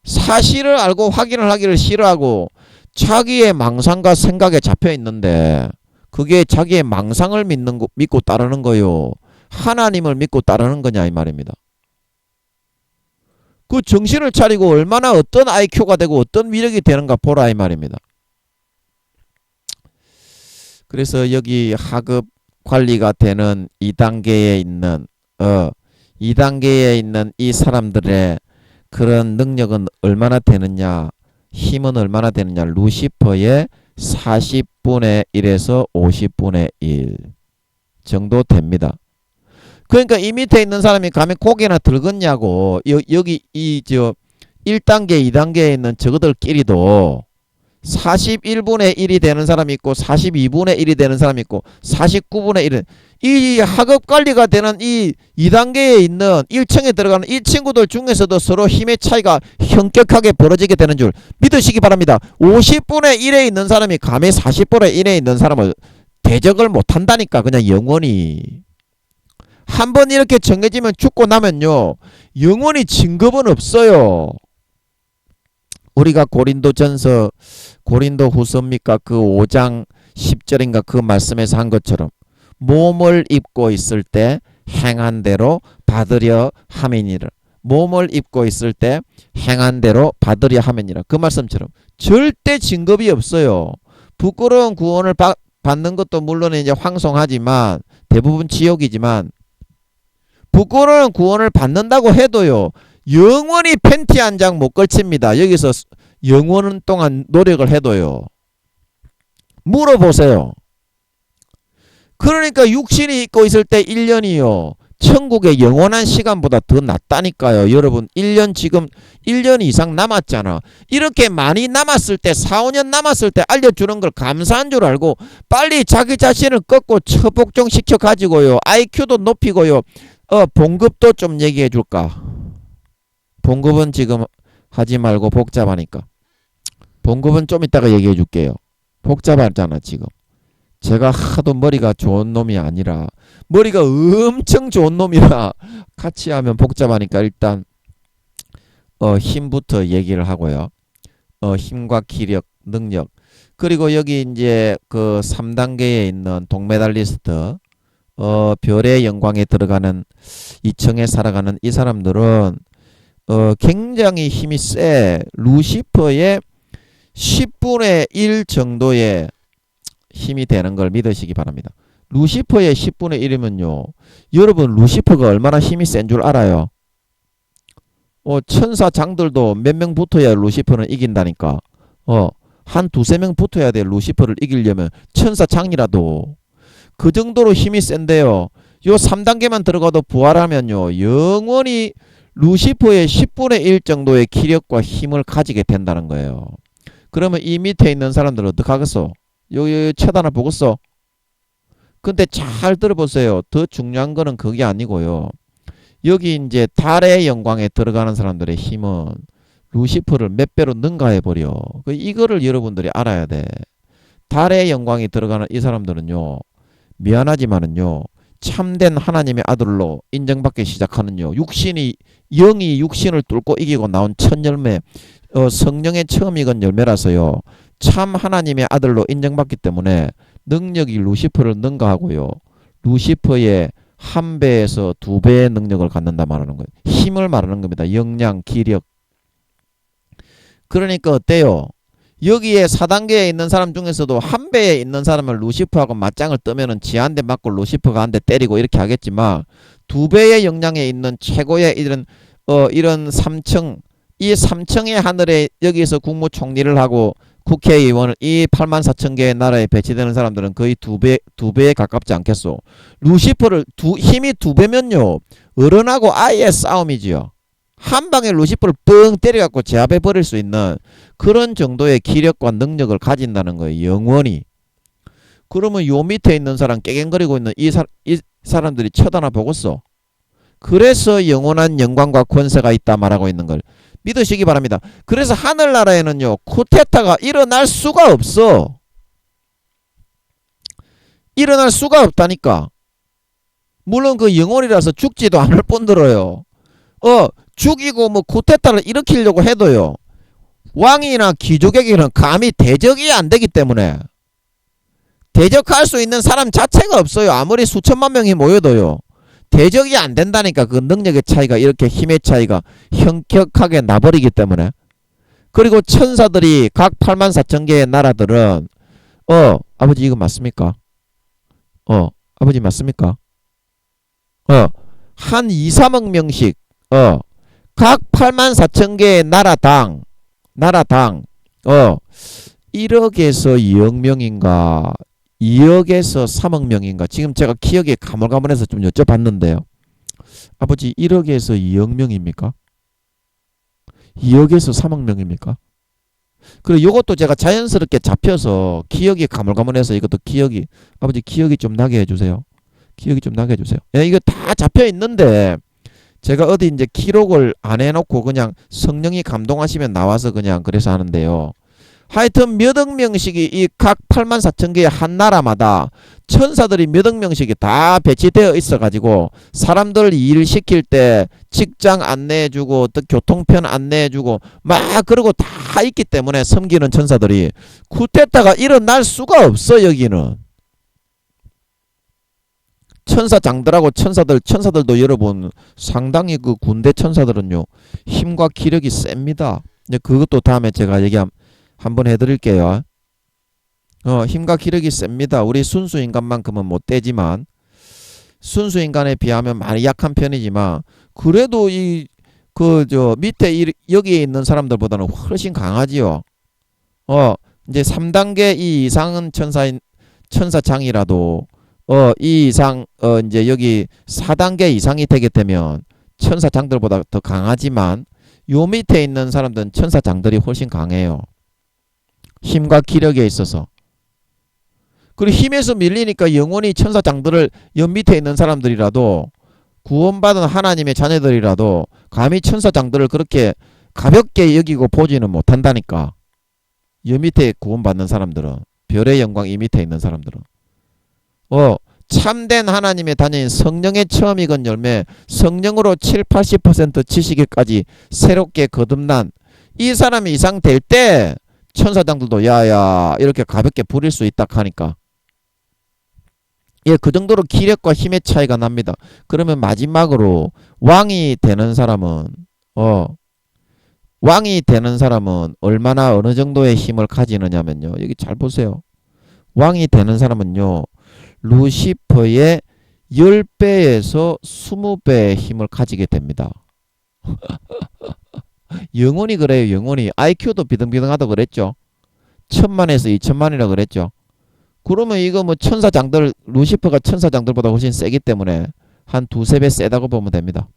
사실을 알고 확인을 하기를 싫어하고 자기의 망상과 생각에 잡혀 있는데, 그게 자기의 망상을 믿고 따르는 거요, 하나님을 믿고 따르는 거냐 이 말입니다. 그 정신을 차리고 얼마나 어떤 IQ가 되고 어떤 위력이 되는가 보라 이 말입니다. 그래서 여기 하급 관리가 되는 2단계에 있는 2단계에 있는 이 사람들의 그런 능력은 얼마나 되느냐, 힘은 얼마나 되느냐, 루시퍼의 40분의 1에서 50분의 1 정도 됩니다. 그러니까 이 밑에 있는 사람이 감히 고개나 들겠냐고. 여기 1단계 2단계에 있는 저거들끼리도 41분의 1이 되는 사람이 있고 42분의 1이 되는 사람이 있고 49분의 1은 이 하급관리가 되는 이 2단계에 있는 1층에 들어가는 이 친구들 중에서도 서로 힘의 차이가 현격하게 벌어지게 되는 줄 믿으시기 바랍니다. 50분의 1에 있는 사람이 감히 40분의 1에 있는 사람을 대적을 못한다니까. 그냥 영원히 한번 이렇게 정해지면 죽고 나면요, 영원히 진급은 없어요. 우리가 고린도후서입니까? 그 5장 10절인가 그 말씀에서 한 것처럼 몸을 입고 있을 때 행한 대로 받으려 함이니라. 몸을 입고 있을 때 행한 대로 받으려 함이니라. 그 말씀처럼 절대 진급이 없어요. 부끄러운 구원을 받는 것도 물론 이제 황송하지만 대부분 지옥이지만, 부끄러운 구원을 받는다고 해도요, 영원히 팬티 한 장 못 걸칩니다. 여기서 영원 동안 노력을 해도요. 물어보세요. 그러니까 육신이 있고 있을 때 1년이요, 천국의 영원한 시간보다 더 낫다니까요. 여러분 1년 지금 1년 이상 남았잖아. 이렇게 많이 남았을 때 4, 5년 남았을 때 알려주는 걸 감사한 줄 알고 빨리 자기 자신을 꺾고 처복종시켜 가지고요, IQ도 높이고요, 봉급도 좀 얘기해 줄까? 봉급은 지금 하지 말고 복잡하니까. 봉급은 좀 이따가 얘기해 줄게요. 복잡하잖아 지금. 제가 하도 머리가 좋은 놈이 아니라 머리가 엄청 좋은 놈이라 같이 하면 복잡하니까 일단 힘부터 얘기를 하고요. 힘과 기력, 능력. 그리고 여기 이제 그 3단계에 있는 동메달리스트, 별의 영광에 들어가는 2층에 살아가는 이 사람들은 굉장히 힘이 세. 루시퍼의 10분의 1 정도의 힘이 되는 걸 믿으시기 바랍니다. 루시퍼의 10분의 1이면요. 여러분 루시퍼가 얼마나 힘이 센 줄 알아요? 천사 장들도 몇 명 붙어야 루시퍼는 이긴다니까. 한 두세 명 붙어야 돼. 루시퍼를 이기려면 천사 장이라도. 그 정도로 힘이 센데요. 요 3단계만 들어가도 부활하면요. 영원히 루시퍼의 10분의 1 정도의 기력과 힘을 가지게 된다는 거예요. 그러면 이 밑에 있는 사람들은 어떡하겠어? 여기 쳐다나 보겠어? 근데 잘 들어보세요. 더 중요한 거는 그게 아니고요. 여기 이제 달의 영광에 들어가는 사람들의 힘은 루시퍼를 몇 배로 능가해버려. 이거를 여러분들이 알아야 돼. 달의 영광에 들어가는 이 사람들은요. 미안하지만은요. 참된 하나님의 아들로 인정받기 시작하는요. 영이 육신을 뚫고 이기고 나온 첫 열매, 성령의 처음 익은 열매라서요. 참 하나님의 아들로 인정받기 때문에 능력이 루시퍼를 능가하고요. 루시퍼의 1배에서 2배의 능력을 갖는다 말하는 거예요. 힘을 말하는 겁니다. 역량, 기력. 그러니까 어때요? 여기에 4단계에 있는 사람 중에서도 1배에 있는 사람을 루시퍼하고 맞짱을 뜨면은 지 한 대 맞고 루시퍼가 한 대 때리고 이렇게 하겠지만 2배의 역량에 있는 최고의 이런 3층, 이 3층의 하늘에 여기서 국무총리를 하고 국회의원을 이 8만 4천 개의 나라에 배치되는 사람들은 거의 2배에 가깝지 않겠소. 루시퍼를 힘이 2배면요. 어른하고 아이의 싸움이지요. 한 방에 루시퍼를 뻥 때려갖고 제압해 버릴 수 있는 그런 정도의 기력과 능력을 가진다는 거예요. 영원히. 그러면 요 밑에 있는 사람 깨갱거리고 있는 이 사람들이 쳐다나 보겠어. 그래서 영원한 영광과 권세가 있다 말하고 있는 걸 믿으시기 바랍니다. 그래서 하늘나라에는요. 쿠데타가 일어날 수가 없어. 일어날 수가 없다니까. 물론 그 영혼이라서 죽지도 않을 뿐더러요. 죽이고 뭐 쿠데타를 일으키려고 해도요. 왕이나 귀족에게는 감히 대적이 안 되기 때문에 대적할 수 있는 사람 자체가 없어요. 아무리 수천만 명이 모여도요. 대적이 안 된다니까. 그 능력의 차이가 이렇게 힘의 차이가 현격하게 나버리기 때문에. 그리고 천사들이 각 8만 4천 개의 나라들은 아버지 이거 맞습니까? 아버지 맞습니까? 한 2, 3억 명씩 각 8만 4천 개의 나라당 1억에서 2억 명인가 2억에서 3억 명인가 지금 제가 기억이 가물가물해서 좀 여쭤봤는데요. 아버지 1억에서 2억 명입니까? 2억에서 3억 명입니까? 그리고 이것도 제가 자연스럽게 잡혀서 기억이 가물가물해서 이것도 아버지 기억이 좀 나게 해주세요. 기억이 좀 나게 해주세요. 이거 다 잡혀 있는데 제가 어디 이제 기록을 안 해놓고 그냥 성령이 감동하시면 나와서 그냥 그래서 하는데요. 하여튼 몇억 명씩이 이 각 8만 4천 개의 한 나라마다 천사들이 몇억 명씩이 다 배치되어 있어가지고 사람들 일 시킬 때 직장 안내해주고 또 교통편 안내해주고 막 그러고 다 있기 때문에 섬기는 천사들이 쿠데타가 일어날 수가 없어. 여기는 천사장들하고 천사들도 여러분 상당히 그 군대 천사들은요 힘과 기력이 셉니다. 그것도 다음에 제가 한번 해드릴게요. 힘과 기력이 셉니다. 우리 순수 인간만큼은 못 되지만 순수 인간에 비하면 많이 약한 편이지만 그래도 밑에 여기에 있는 사람들보다는 훨씬 강하지요. 이제 3단계 이 이상은 천사장이라도 이 이상 이제 여기 4단계 이상이 되게 되면 천사장들보다 더 강하지만 요 밑에 있는 사람들은 천사장들이 훨씬 강해요. 힘과 기력에 있어서. 그리고 힘에서 밀리니까 영원히 천사장들을 연 밑에 있는 사람들이라도 구원받은 하나님의 자녀들이라도 감히 천사장들을 그렇게 가볍게 여기고 보지는 못한다니까. 여 밑에 구원받는 사람들은, 별의 영광 이 밑에 있는 사람들은 참된 하나님의 단위인 성령의 처음 익은 열매, 성령으로 7, 80% 지식에까지 새롭게 거듭난 이 사람이 이상 될 때 천사장들도 야야 이렇게 가볍게 부릴 수 있다 하니까, 예, 그 정도로 기력과 힘의 차이가 납니다. 그러면 마지막으로 왕이 되는 사람은 얼마나 어느 정도의 힘을 가지느냐면요. 여기 잘 보세요. 왕이 되는 사람은요. 루시퍼의 10배에서 20배의 힘을 가지게 됩니다. 영혼이 그래요. 영혼이. IQ도 비등비등하다고 그랬죠. 1000만에서 2000만이라고 그랬죠. 그러면 이거 뭐 천사장들, 루시퍼가 천사장들보다 훨씬 세기 때문에 한 두세 배 세다고 보면 됩니다.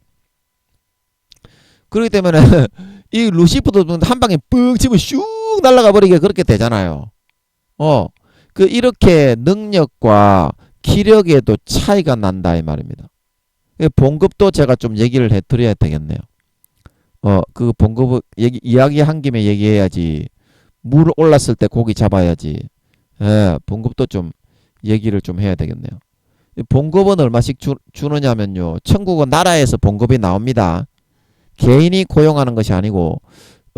그렇기 때문에 이 루시퍼도 한 방에 뻥 치면 슉 날아가 버리게 그렇게 되잖아요. 이렇게 능력과 기력에도 차이가 난다 이 말입니다. 봉급도 제가 좀 얘기를 해드려야 되겠네요. 그 봉급 이야기한 김에 얘기해야지. 물 올랐을 때 고기 잡아야지. 예, 봉급도 좀 얘기를 좀 해야 되겠네요. 봉급은 얼마씩 주느냐면요. 천국은 나라에서 봉급이 나옵니다. 개인이 고용하는 것이 아니고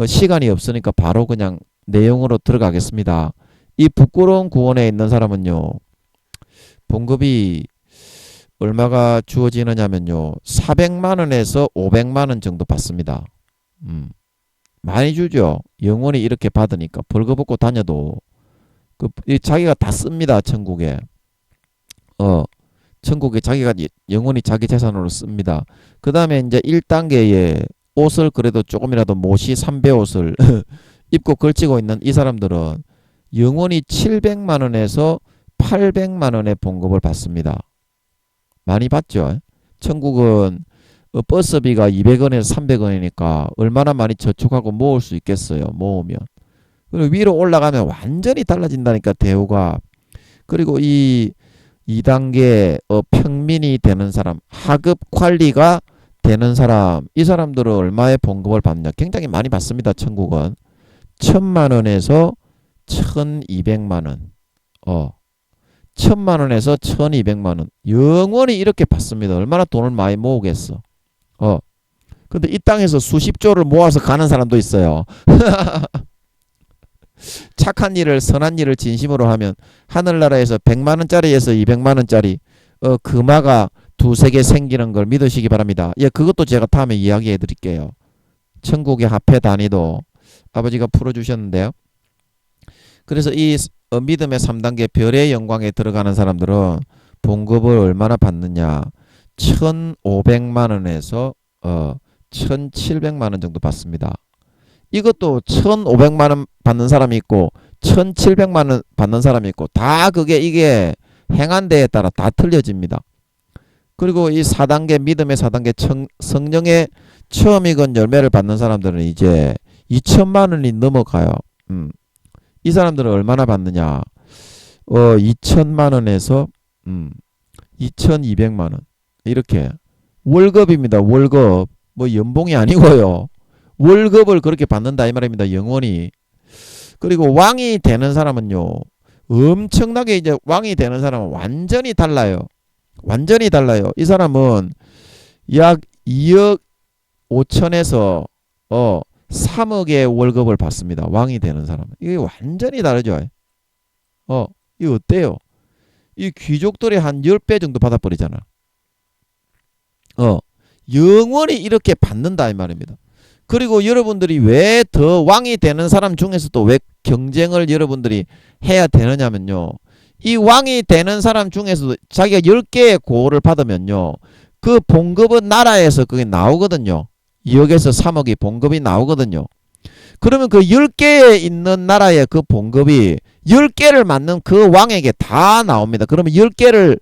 시간이 없으니까 바로 그냥 내용으로 들어가겠습니다. 이 부끄러운 구원에 있는 사람은요. 봉급이 얼마가 주어지느냐면요. 400만원에서 500만원 정도 받습니다. 많이 주죠. 영원히 이렇게 받으니까 벌거벗고 다녀도 자기가 다 씁니다. 천국에. 천국에 자기가 영원히 자기 재산으로 씁니다. 그 다음에 이제 1단계에 옷을 그래도 조금이라도 모시 3배 옷을 입고 걸치고 있는 이 사람들은 영원히 700만원에서 800만원의 봉급을 받습니다. 많이 받죠. 천국은 버스비가 200원에서 300원이니까 얼마나 많이 저축하고 모을 수 있겠어요. 모으면. 그리고 위로 올라가면 완전히 달라진다니까 대우가. 그리고 이 2단계 평민이 되는 사람, 하급 관리가 되는 사람, 이 사람들은 얼마의 봉급을 받느냐. 굉장히 많이 받습니다. 천국은 1000만원에서 1200만원. 1000만원에서 1200만원. 영원히 이렇게 받습니다. 얼마나 돈을 많이 모으겠어. 근데 이 땅에서 수십조를 모아서 가는 사람도 있어요. 착한 일을, 선한 일을 진심으로 하면 하늘나라에서 100만원짜리에서 200만원짜리 금화가 두세 개 생기는 걸 믿으시기 바랍니다. 예, 그것도 제가 다음에 이야기해 드릴게요. 천국의 화폐 단위도 아버지가 풀어주셨는데요. 그래서 이 믿음의 3단계 별의 영광에 들어가는 사람들은 봉급을 얼마나 받느냐. 1500만원에서 1700만원 정도 받습니다. 이것도 1500만원 받는 사람이 있고 1700만원 받는 사람이 있고 다 이게 행한 데에 따라 다 틀려집니다. 그리고 이 4단계 믿음의 4단계 성령의 처음 익은 열매를 받는 사람들은 이제 2천만원이 넘어가요. 이 사람들은 얼마나 받느냐. 2천만원에서 2200만원 이렇게 월급입니다. 월급. 뭐 연봉이 아니고요. 월급을 그렇게 받는다 이 말입니다. 영원히. 그리고 왕이 되는 사람은요. 엄청나게 이제 왕이 되는 사람은 완전히 달라요. 완전히 달라요. 이 사람은 약 2억 5천에서 3억의 월급을 받습니다. 왕이 되는 사람은. 이게 완전히 다르죠. 이거 어때요? 이 귀족들이 한 10배 정도 받아버리잖아. 영원히 이렇게 받는다 이 말입니다. 그리고 여러분들이 왜 더 왕이 되는 사람 중에서도 왜 경쟁을 여러분들이 해야 되느냐면요. 이 왕이 되는 사람 중에서도 자기가 10개의 고호를 받으면요. 그 봉급은 나라에서 그게 나오거든요. 2억에서 3억이 봉급이 나오거든요. 그러면 그 10개에 있는 나라의 그 봉급이 10개를 맡는 그 왕에게 다 나옵니다. 그러면 10개를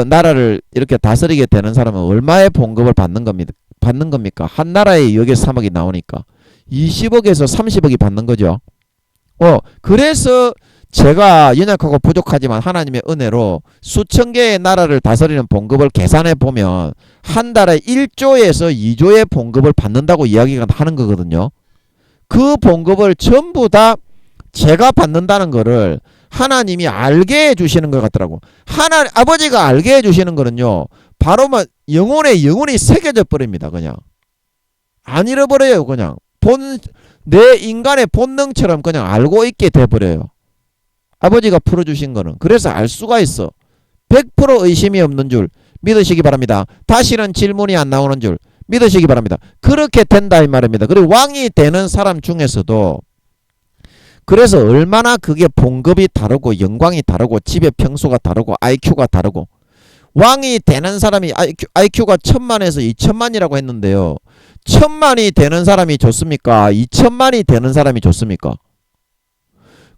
나라를 이렇게 다스리게 되는 사람은 얼마의 봉급을 받는 겁니까? 한 나라에 2억에서 3억이 나오니까 20억에서 30억이 받는 거죠. 그래서 제가 연약하고 부족하지만 하나님의 은혜로 수천 개의 나라를 다스리는 봉급을 계산해 보면 한 달에 1조에서 2조의 봉급을 받는다고 이야기가 하는 거거든요. 그 봉급을 전부 다 제가 받는다는 거를 하나님이 알게 해주시는 것 같더라고. 아버지가 알게 해주시는 거는요, 바로 막 영혼이 새겨져 버립니다. 그냥 안 잃어버려요. 그냥 내 인간의 본능처럼 그냥 알고 있게 돼버려요. 아버지가 풀어주신 거는. 그래서 알 수가 있어. 100% 의심이 없는 줄 믿으시기 바랍니다. 다시는 질문이 안 나오는 줄 믿으시기 바랍니다. 그렇게 된다 이 말입니다. 그리고 왕이 되는 사람 중에서도, 그래서 얼마나 그게 봉급이 다르고 영광이 다르고 집의 평수가 다르고 IQ가 다르고, 왕이 되는 사람이 IQ가 1000만에서 2000만이라고 했는데요, 1000만이 되는 사람이 좋습니까? 2000만이 되는 사람이 좋습니까?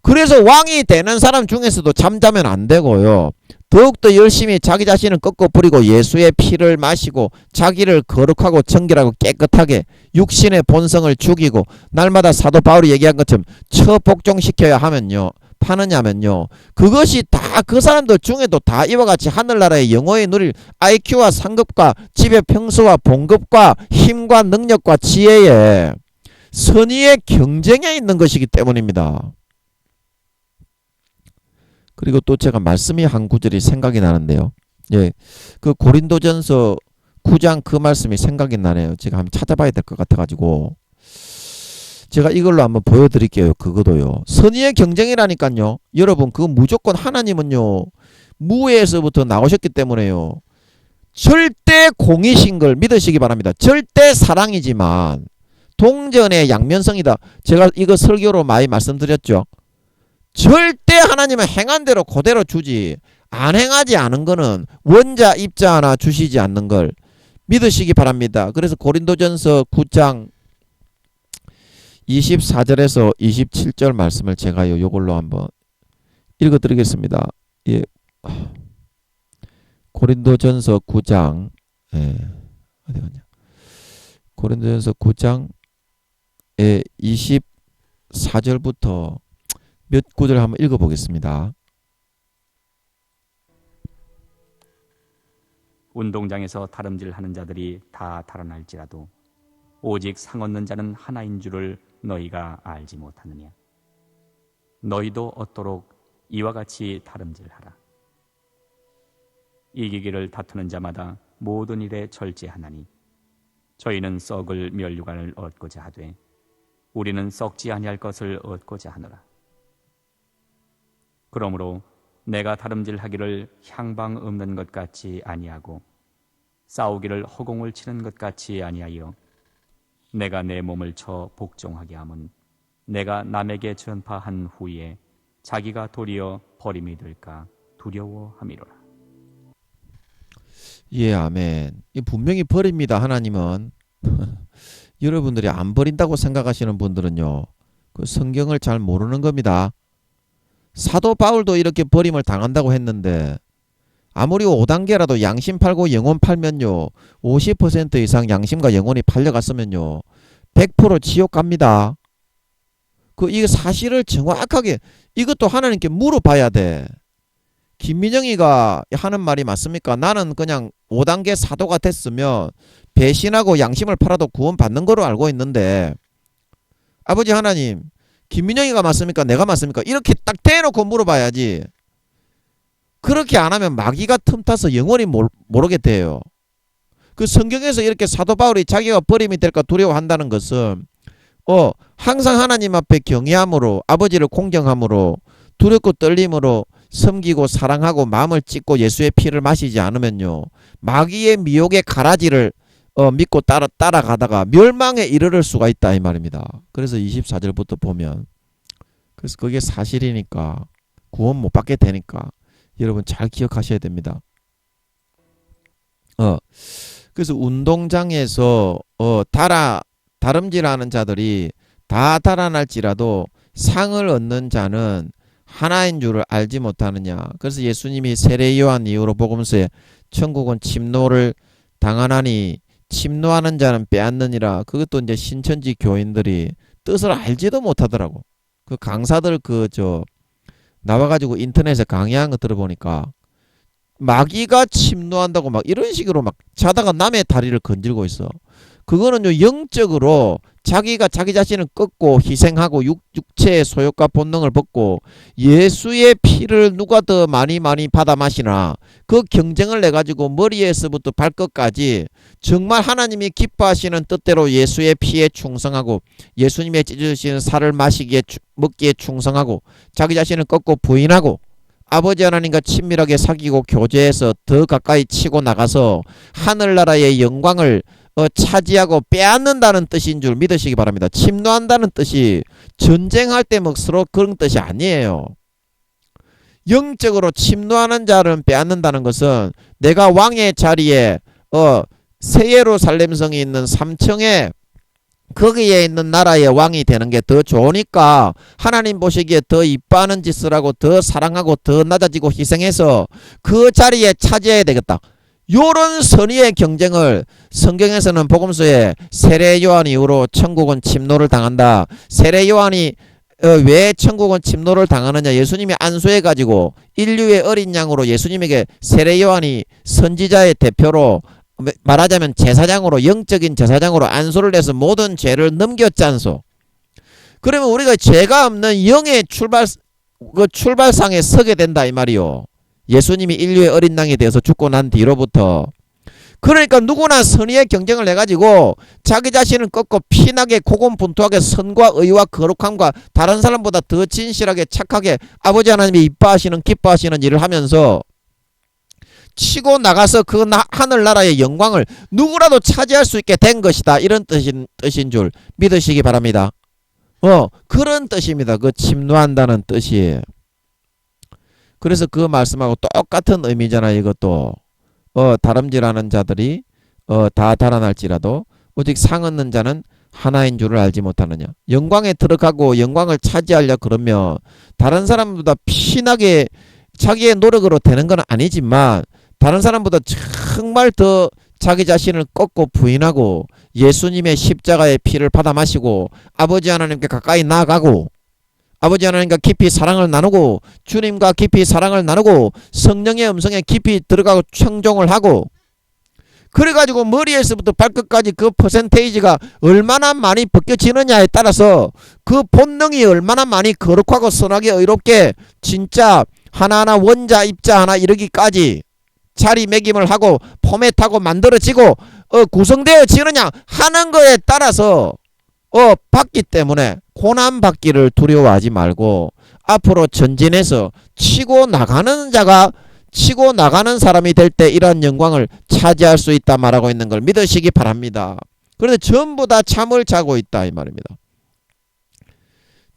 그래서 왕이 되는 사람 중에서도 잠자면 안 되고요, 더욱더 열심히 자기 자신을 꺾어 버리고 예수의 피를 마시고 자기를 거룩하고 정결하고 깨끗하게 육신의 본성을 죽이고, 날마다 사도 바울이 얘기한 것처럼 처복종시켜야 하면요, 파느냐면요, 그것이 다 그 사람들 중에도 다 이와 같이 하늘나라의 영원히 누릴 IQ와 상급과 집의 평수와 봉급과 힘과 능력과 지혜에 선의의 경쟁에 있는 것이기 때문입니다. 그리고 또 제가 말씀이 한 구절이 생각이 나는데요. 예, 그 고린도전서 9장 그 말씀이 생각이 나네요. 제가 한번 찾아봐야 될 것 같아가지고 제가 이걸로 한번 보여드릴게요. 그거도요. 선의의 경쟁이라니까요. 여러분, 그거 무조건 하나님은요, 무에서부터 나오셨기 때문에요, 절대 공이신 걸 믿으시기 바랍니다. 절대 사랑이지만 동전의 양면성이다. 제가 이거 설교로 많이 말씀드렸죠. 절대 하나님은 행한 대로 그대로 주지, 안 행하지 않은 거는 원자 입자 하나 주시지 않는 걸 믿으시기 바랍니다. 그래서 고린도전서 9장 24절에서 27절 말씀을 제가요, 요걸로 한번 읽어드리겠습니다. 예. 고린도전서 9장, 예, 어디 갔냐? 고린도전서 9장의 24절부터 몇 구절 한번 읽어보겠습니다. 운동장에서 다름질하는 자들이 다 달아날지라도 오직 상 얻는 자는 하나인 줄을 너희가 알지 못하느냐. 너희도 얻도록 이와 같이 다름질하라. 이기기를 다투는 자마다 모든 일에 절제하나니 저희는 썩을 면류관을 얻고자 하되 우리는 썩지 아니할 것을 얻고자 하노라. 그러므로 내가 다름질하기를 향방 없는 것 같이 아니하고 싸우기를 허공을 치는 것 같이 아니하여 내가 내 몸을 쳐 복종하게 함은 내가 남에게 전파한 후에 자기가 도리어 버림이 될까 두려워함이로라. 예, 아멘. 이 분명히 버립니다. 하나님은. 여러분들이 안 버린다고 생각하시는 분들은요, 그 성경을 잘 모르는 겁니다. 사도 바울도 이렇게 버림을 당한다고 했는데, 아무리 5단계라도 양심 팔고 영혼 팔면요, 50% 이상 양심과 영혼이 팔려갔으면요, 100% 지옥 갑니다. 이 사실을 정확하게, 이것도 하나님께 물어봐야 돼. 김민영이가 하는 말이 맞습니까? 나는 그냥 5단계 사도가 됐으면 배신하고 양심을 팔아도 구원 받는 거로 알고 있는데, 아버지 하나님, 김민영이가 맞습니까? 내가 맞습니까? 이렇게 딱 대놓고 물어봐야지. 그렇게 안 하면 마귀가 틈타서 영원히 모르게 돼요. 그 성경에서 이렇게 사도 바울이 자기가 버림이 될까 두려워한다는 것은 항상 하나님 앞에 경외함으로, 아버지를 공경함으로, 두렵고 떨림으로 섬기고 사랑하고 마음을 찢고 예수의 피를 마시지 않으면요, 마귀의 미혹의 가라지를 믿고 따라가다가 멸망에 이르를 수가 있다 이 말입니다. 그래서 24절부터 보면, 그래서 그게 사실이니까 구원 못 받게 되니까 여러분 잘 기억하셔야 됩니다. 그래서 운동장에서 다름질하는 자들이 다 달아날지라도 상을 얻는 자는 하나인 줄을 알지 못하느냐. 그래서 예수님이 세례 요한 이후로 복음서에 천국은 침노를 당하나니 침노하는 자는 빼앗느니라. 그것도 이제 신천지 교인들이 뜻을 알지도 못하더라고. 그 강사들 나와가지고 인터넷에 강의한 거 들어보니까 마귀가 침노한다고 막 이런 식으로 막 자다가 남의 다리를 건들고 있어. 그거는요, 영적으로 자기가 자기 자신을 꺾고 희생하고 육체의 소욕과 본능을 벗고 예수의 피를 누가 더 많이 받아 마시나, 그 경쟁을 내가지고 머리에서부터 발끝까지 정말 하나님이 기뻐하시는 뜻대로 예수의 피에 충성하고 예수님의 찢어주신 살을 먹기에 충성하고 자기 자신을 꺾고 부인하고 아버지 하나님과 친밀하게 사귀고 교제해서 더 가까이 치고 나가서 하늘나라의 영광을 차지하고 빼앗는다는 뜻인 줄 믿으시기 바랍니다. 침노한다는 뜻이 전쟁할 때 뭐 서로 그런 뜻이 아니에요. 영적으로 침노하는 자를 빼앗는다는 것은 내가 왕의 자리에 새 예루살렘성이 있는 3층에 거기에 있는 나라의 왕이 되는 게 더 좋으니까 하나님 보시기에 더 이뻐하는 짓을 하고 더 사랑하고 더 낮아지고 희생해서 그 자리에 차지해야 되겠다. 요런 선의의 경쟁을 성경에서는 복음서에 세례 요한 이후로 천국은 침노를 당한다. 세례 요한이 왜 천국은 침노를 당하느냐, 예수님이 안수해가지고 인류의 어린 양으로 예수님에게 세례 요한이 선지자의 대표로 말하자면 제사장으로, 영적인 제사장으로 안수를 해서 모든 죄를 넘겼잖소. 그러면 우리가 죄가 없는 영의 출발상에 서게 된다 이 말이요. 예수님이 인류의 어린 양이 되어서 죽고 난 뒤로부터. 그러니까 누구나 선의의 경쟁을 해가지고 자기 자신을 꺾고 피나게 고군분투하게 선과 의와 거룩함과 다른 사람보다 더 진실하게 착하게 아버지 하나님이 이뻐하시는 기뻐하시는 일을 하면서 치고 나가서 그 하늘나라의 영광을 누구라도 차지할 수 있게 된 것이다. 이런 뜻인 줄 믿으시기 바랍니다. 그런 뜻입니다. 그 침노한다는 뜻이. 그래서 그 말씀하고 똑같은 의미잖아요. 이것도 다름질하는 자들이 다 달아날지라도 오직 상 얻는 자는 하나인 줄을 알지 못하느냐. 영광에 들어가고 영광을 차지하려 그러면 다른 사람보다 피나게 자기의 노력으로 되는 건 아니지만 다른 사람보다 정말 더 자기 자신을 꺾고 부인하고 예수님의 십자가의 피를 받아 마시고 아버지 하나님께 가까이 나아가고 아버지 하나님과 깊이 사랑을 나누고 주님과 깊이 사랑을 나누고 성령의 음성에 깊이 들어가고 청종을 하고 그래가지고 머리에서부터 발끝까지 그 퍼센테이지가 얼마나 많이 벗겨지느냐에 따라서 그 본능이 얼마나 많이 거룩하고 선하게 의롭게 진짜 하나하나 원자 입자 하나 이르기까지 자리매김을 하고 포맷하고 만들어지고 구성되어지느냐 하는 거에 따라서 받기 때문에 고난받기를 두려워하지 말고 앞으로 전진해서 치고 나가는 자가 치고 나가는 사람이 될 때 이러한 영광을 차지할 수 있다 말하고 있는 걸 믿으시기 바랍니다. 그런데 전부 다 잠을 자고 있다 이 말입니다.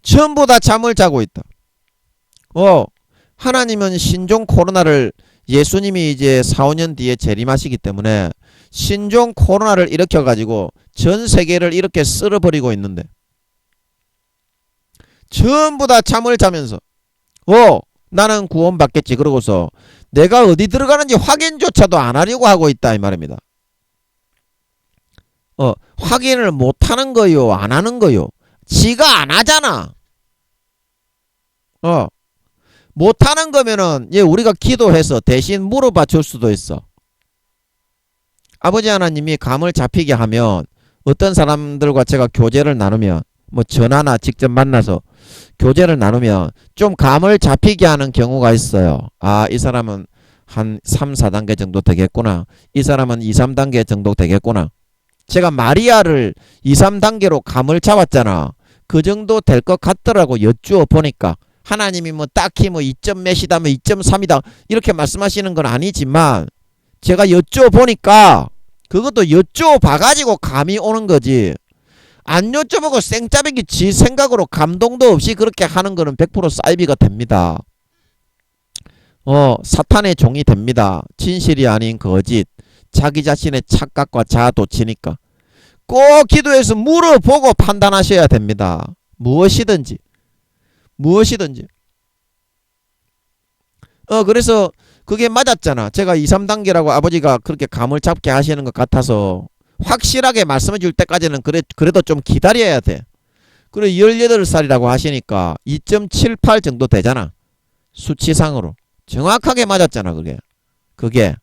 전부 다 잠을 자고 있다. 하나님은 신종 코로나를 예수님이 이제 4, 5년 뒤에 재림하시기 때문에 신종 코로나를 일으켜가지고 전 세계를 이렇게 쓸어버리고 있는데 전부 다 잠을 자면서 나는 구원받겠지 그러고서 내가 어디 들어가는지 확인조차도 안 하려고 하고 있다 이 말입니다. 확인을 못하는 거요 안 하는 거요. 지가 안 하잖아. 못하는 거면은 우리가 기도해서 대신 물어봐 줄 수도 있어. 아버지 하나님이 감을 잡히게 하면 어떤 사람들과 제가 교제를 나누면 뭐 전화나 직접 만나서 교제를 나누면 좀 감을 잡히게 하는 경우가 있어요. 이 사람은 한 3, 4단계 정도 되겠구나. 이 사람은 2, 3단계 정도 되겠구나. 제가 마리아를 2, 3단계로 감을 잡았잖아. 그 정도 될 것 같더라고. 여쭈어 보니까. 하나님이 뭐 딱히 뭐 2점 몇이다 뭐 2.3이다 이렇게 말씀하시는 건 아니지만 제가 여쭈어 보니까 그것도 여쭈어 봐가지고 감이 오는 거지. 안 여쭤보고 생짜배기 지 생각으로 감동도 없이 그렇게 하는 거는 100% 사이비가 됩니다. 사탄의 종이 됩니다. 진실이 아닌 거짓. 자기 자신의 착각과 자아도취니까 꼭 기도해서 물어보고 판단하셔야 됩니다. 무엇이든지. 그래서 그게 맞았잖아. 제가 2, 3단계라고 아버지가 그렇게 감을 잡게 하시는 것 같아서 확실하게 말씀해 줄 때까지는 그래도 좀 기다려야 돼. 그리고 18살이라고 하시니까 2.78 정도 되잖아. 수치상으로. 정확하게 맞았잖아, 그게.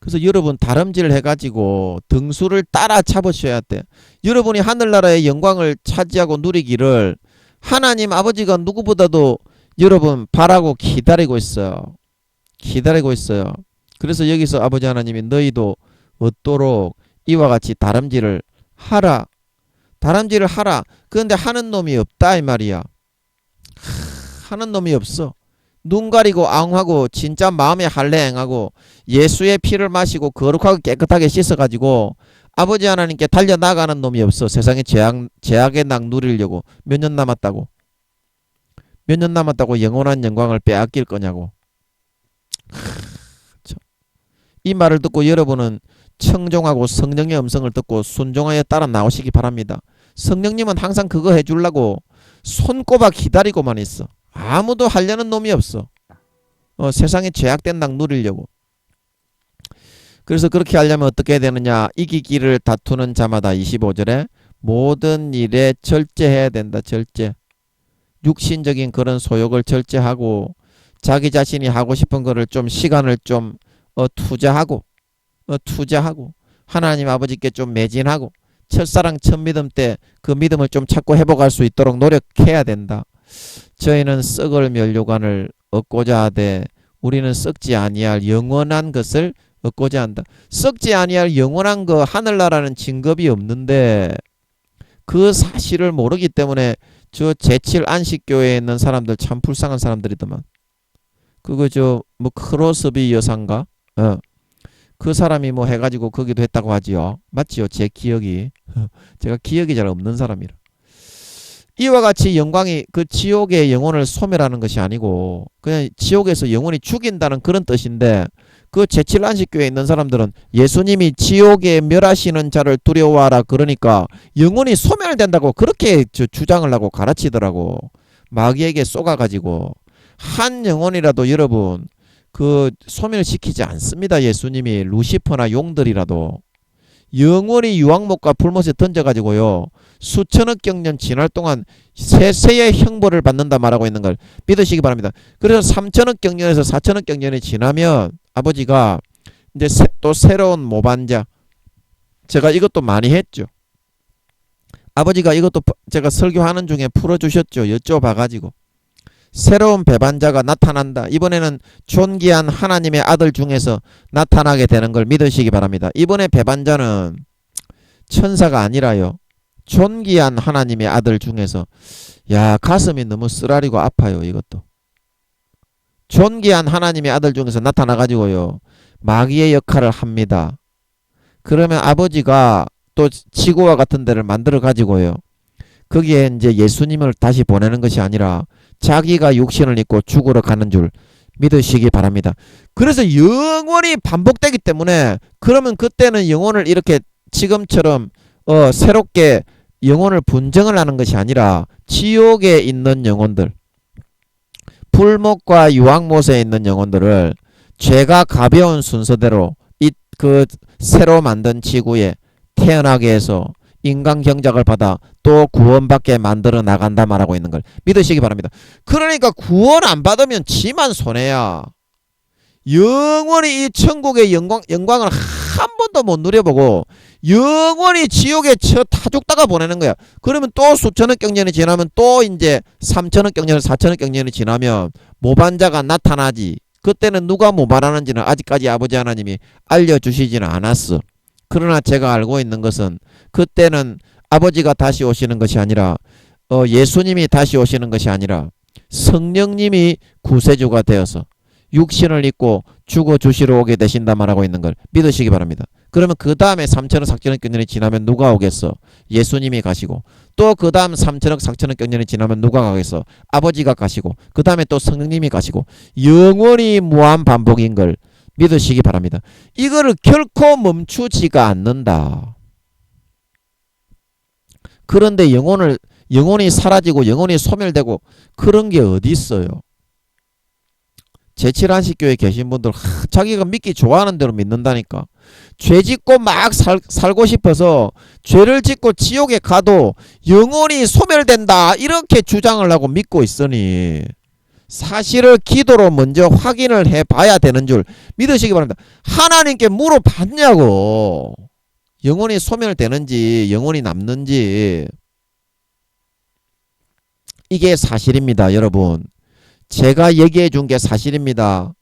그래서 여러분 다름질 해가지고 등수를 따라 잡으셔야 돼. 여러분이 하늘나라의 영광을 차지하고 누리기를 하나님 아버지가 누구보다도 여러분 바라고 기다리고 있어요. 기다리고 있어요. 그래서 여기서 아버지 하나님이 너희도 얻도록 이와 같이 다름질을 하라. 다람쥐를 하라. 그런데 하는 놈이 없다 이 말이야. 하는 놈이 없어. 눈 가리고 앙하고 진짜 마음에 할례 행하고 예수의 피를 마시고 거룩하고 깨끗하게 씻어가지고 아버지 하나님께 달려나가는 놈이 없어. 세상에 죄악의 낙 누리려고. 몇 년 남았다고. 몇 년 남았다고 영원한 영광을 빼앗길 거냐고. 이 말을 듣고 여러분은 청종하고 성령의 음성을 듣고 순종하여 따라 나오시기 바랍니다. 성령님은 항상 그거 해주려고 손꼽아 기다리고만 있어. 아무도 하려는 놈이 없어. 세상에 죄악된 낙 누리려고. 그래서 그렇게 하려면 어떻게 해야 되느냐. 이기기를 다투는 자마다 25절에 모든 일에 절제해야 된다. 절제. 육신적인 그런 소욕을 절제하고 자기 자신이 하고 싶은 거를 좀 시간을 좀 투자하고 하나님 아버지께 좀 매진하고 첫사랑 첫 믿음 때 그 믿음을 좀 찾고 회복할 수 있도록 노력해야 된다. 저희는 썩을 면류관을 얻고자 하되 우리는 썩지 아니할 영원한 것을 얻고자 한다. 썩지 아니할 영원한 거 하늘나라는 진급이 없는데 그 사실을 모르기 때문에 저 제7 안식교회에 있는 사람들 참 불쌍한 사람들이더만. 그거 뭐 크로스비 여사인가? 그 사람이 뭐 해가지고 거기도 했다고 하지요. 맞지요? 제 기억이. 제가 기억이 잘 없는 사람이라. 이와 같이 영광이 그 지옥의 영혼을 소멸하는 것이 아니고 그냥 지옥에서 영혼이 죽인다는 그런 뜻인데 그 제7 안식교회에 있는 사람들은 예수님이 지옥에 멸하시는 자를 두려워하라 그러니까 영혼이 소멸된다고 그렇게 주장을 하고 가르치더라고. 마귀에게 쏘가가지고 한 영혼이라도 여러분 그 소멸시키지 않습니다. 예수님이 루시퍼나 용들이라도 영원히 유황목과 불못에 던져가지고요 수천억 경년 지날 동안 세세의 형벌을 받는다 말하고 있는 걸 믿으시기 바랍니다. 그래서 3천억 경년에서 4천억 경년이 지나면 아버지가 이제 또 새로운 모반자, 제가 이것도 많이 했죠. 아버지가 이것도 제가 설교하는 중에 풀어주셨죠. 여쭤봐가지고 새로운 배반자가 나타난다. 이번에는 존귀한 하나님의 아들 중에서 나타나게 되는 걸 믿으시기 바랍니다. 이번에 배반자는 천사가 아니라요. 존귀한 하나님의 아들 중에서. 야, 가슴이 너무 쓰라리고 아파요. 이것도. 존귀한 하나님의 아들 중에서 나타나가지고요 마귀의 역할을 합니다. 그러면 아버지가 또 지구와 같은 데를 만들어 가지고요 거기에 이제 예수님을 다시 보내는 것이 아니라 자기가 육신을 입고 죽으러 가는 줄 믿으시기 바랍니다. 그래서 영원히 반복되기 때문에 그러면 그때는 영혼을 이렇게 지금처럼 새롭게 영혼을 분정을 하는 것이 아니라 지옥에 있는 영혼들, 불못과 유황못에 있는 영혼들을 죄가 가벼운 순서대로 그 새로 만든 지구에 태어나게 해서 인간 경작을 받아 또 구원받게 만들어 나간다 말하고 있는 걸 믿으시기 바랍니다. 그러니까 구원 안 받으면 지만 손해야. 영원히 이 천국의 영광을 한 번도 못 누려보고 영원히 지옥에 타 죽다가 보내는 거야. 그러면 또 수천억 경년이 지나면 또 이제 3천억 경년, 4천억 경년이 지나면 모반자가 나타나지. 그때는 누가 모반하는지는 아직까지 아버지 하나님이 알려주시지는 않았어. 그러나 제가 알고 있는 것은 그때는 아버지가 다시 오시는 것이 아니라 예수님이 다시 오시는 것이 아니라 성령님이 구세주가 되어서 육신을 입고 죽어주시러 오게 되신다 말하고 있는 걸 믿으시기 바랍니다. 그러면 그 다음에 3천억 4천억 경년이 지나면 누가 오겠어? 예수님이 가시고 또 그 다음 3천억 4천억 경년이 지나면 누가 가겠어? 아버지가 가시고 그 다음에 또 성령님이 가시고 영원히 무한 반복인 걸 믿으시기 바랍니다. 이거를 결코 멈추지가 않는다. 그런데 영혼이 사라지고 영혼이 소멸되고 그런 게 어디 있어요? 제7 안식교에 계신 분들 자기가 믿기 좋아하는 대로 믿는다니까. 죄 짓고 막 살고 싶어서 죄를 짓고 지옥에 가도 영혼이 소멸된다 이렇게 주장을 하고 믿고 있으니 사실을 기도로 먼저 확인을 해봐야 되는 줄 믿으시기 바랍니다. 하나님께 물어봤냐고. 영혼이 소멸되는지 영혼이 남는지. 이게 사실입니다. 여러분, 제가 얘기해 준 게 사실입니다.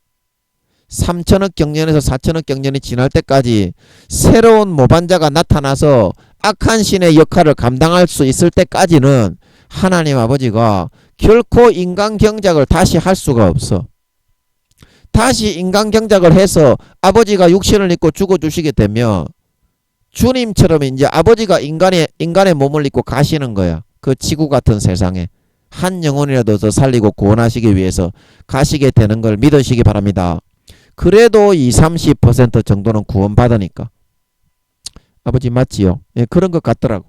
3천억 경년에서 4천억 경년이 지날 때까지 새로운 모반자가 나타나서 악한 신의 역할을 감당할 수 있을 때까지는 하나님 아버지가 결코 인간 경작을 다시 할 수가 없어. 다시 인간 경작을 해서 아버지가 육신을 입고 죽어주시게 되면 주님처럼 이제 아버지가 인간의 몸을 입고 가시는 거야. 그 지구 같은 세상에 한 영혼이라도 더 살리고 구원하시기 위해서 가시게 되는 걸 믿으시기 바랍니다. 그래도 20-30% 정도는 구원받으니까. 아버지 맞지요? 예, 그런 것 같더라고.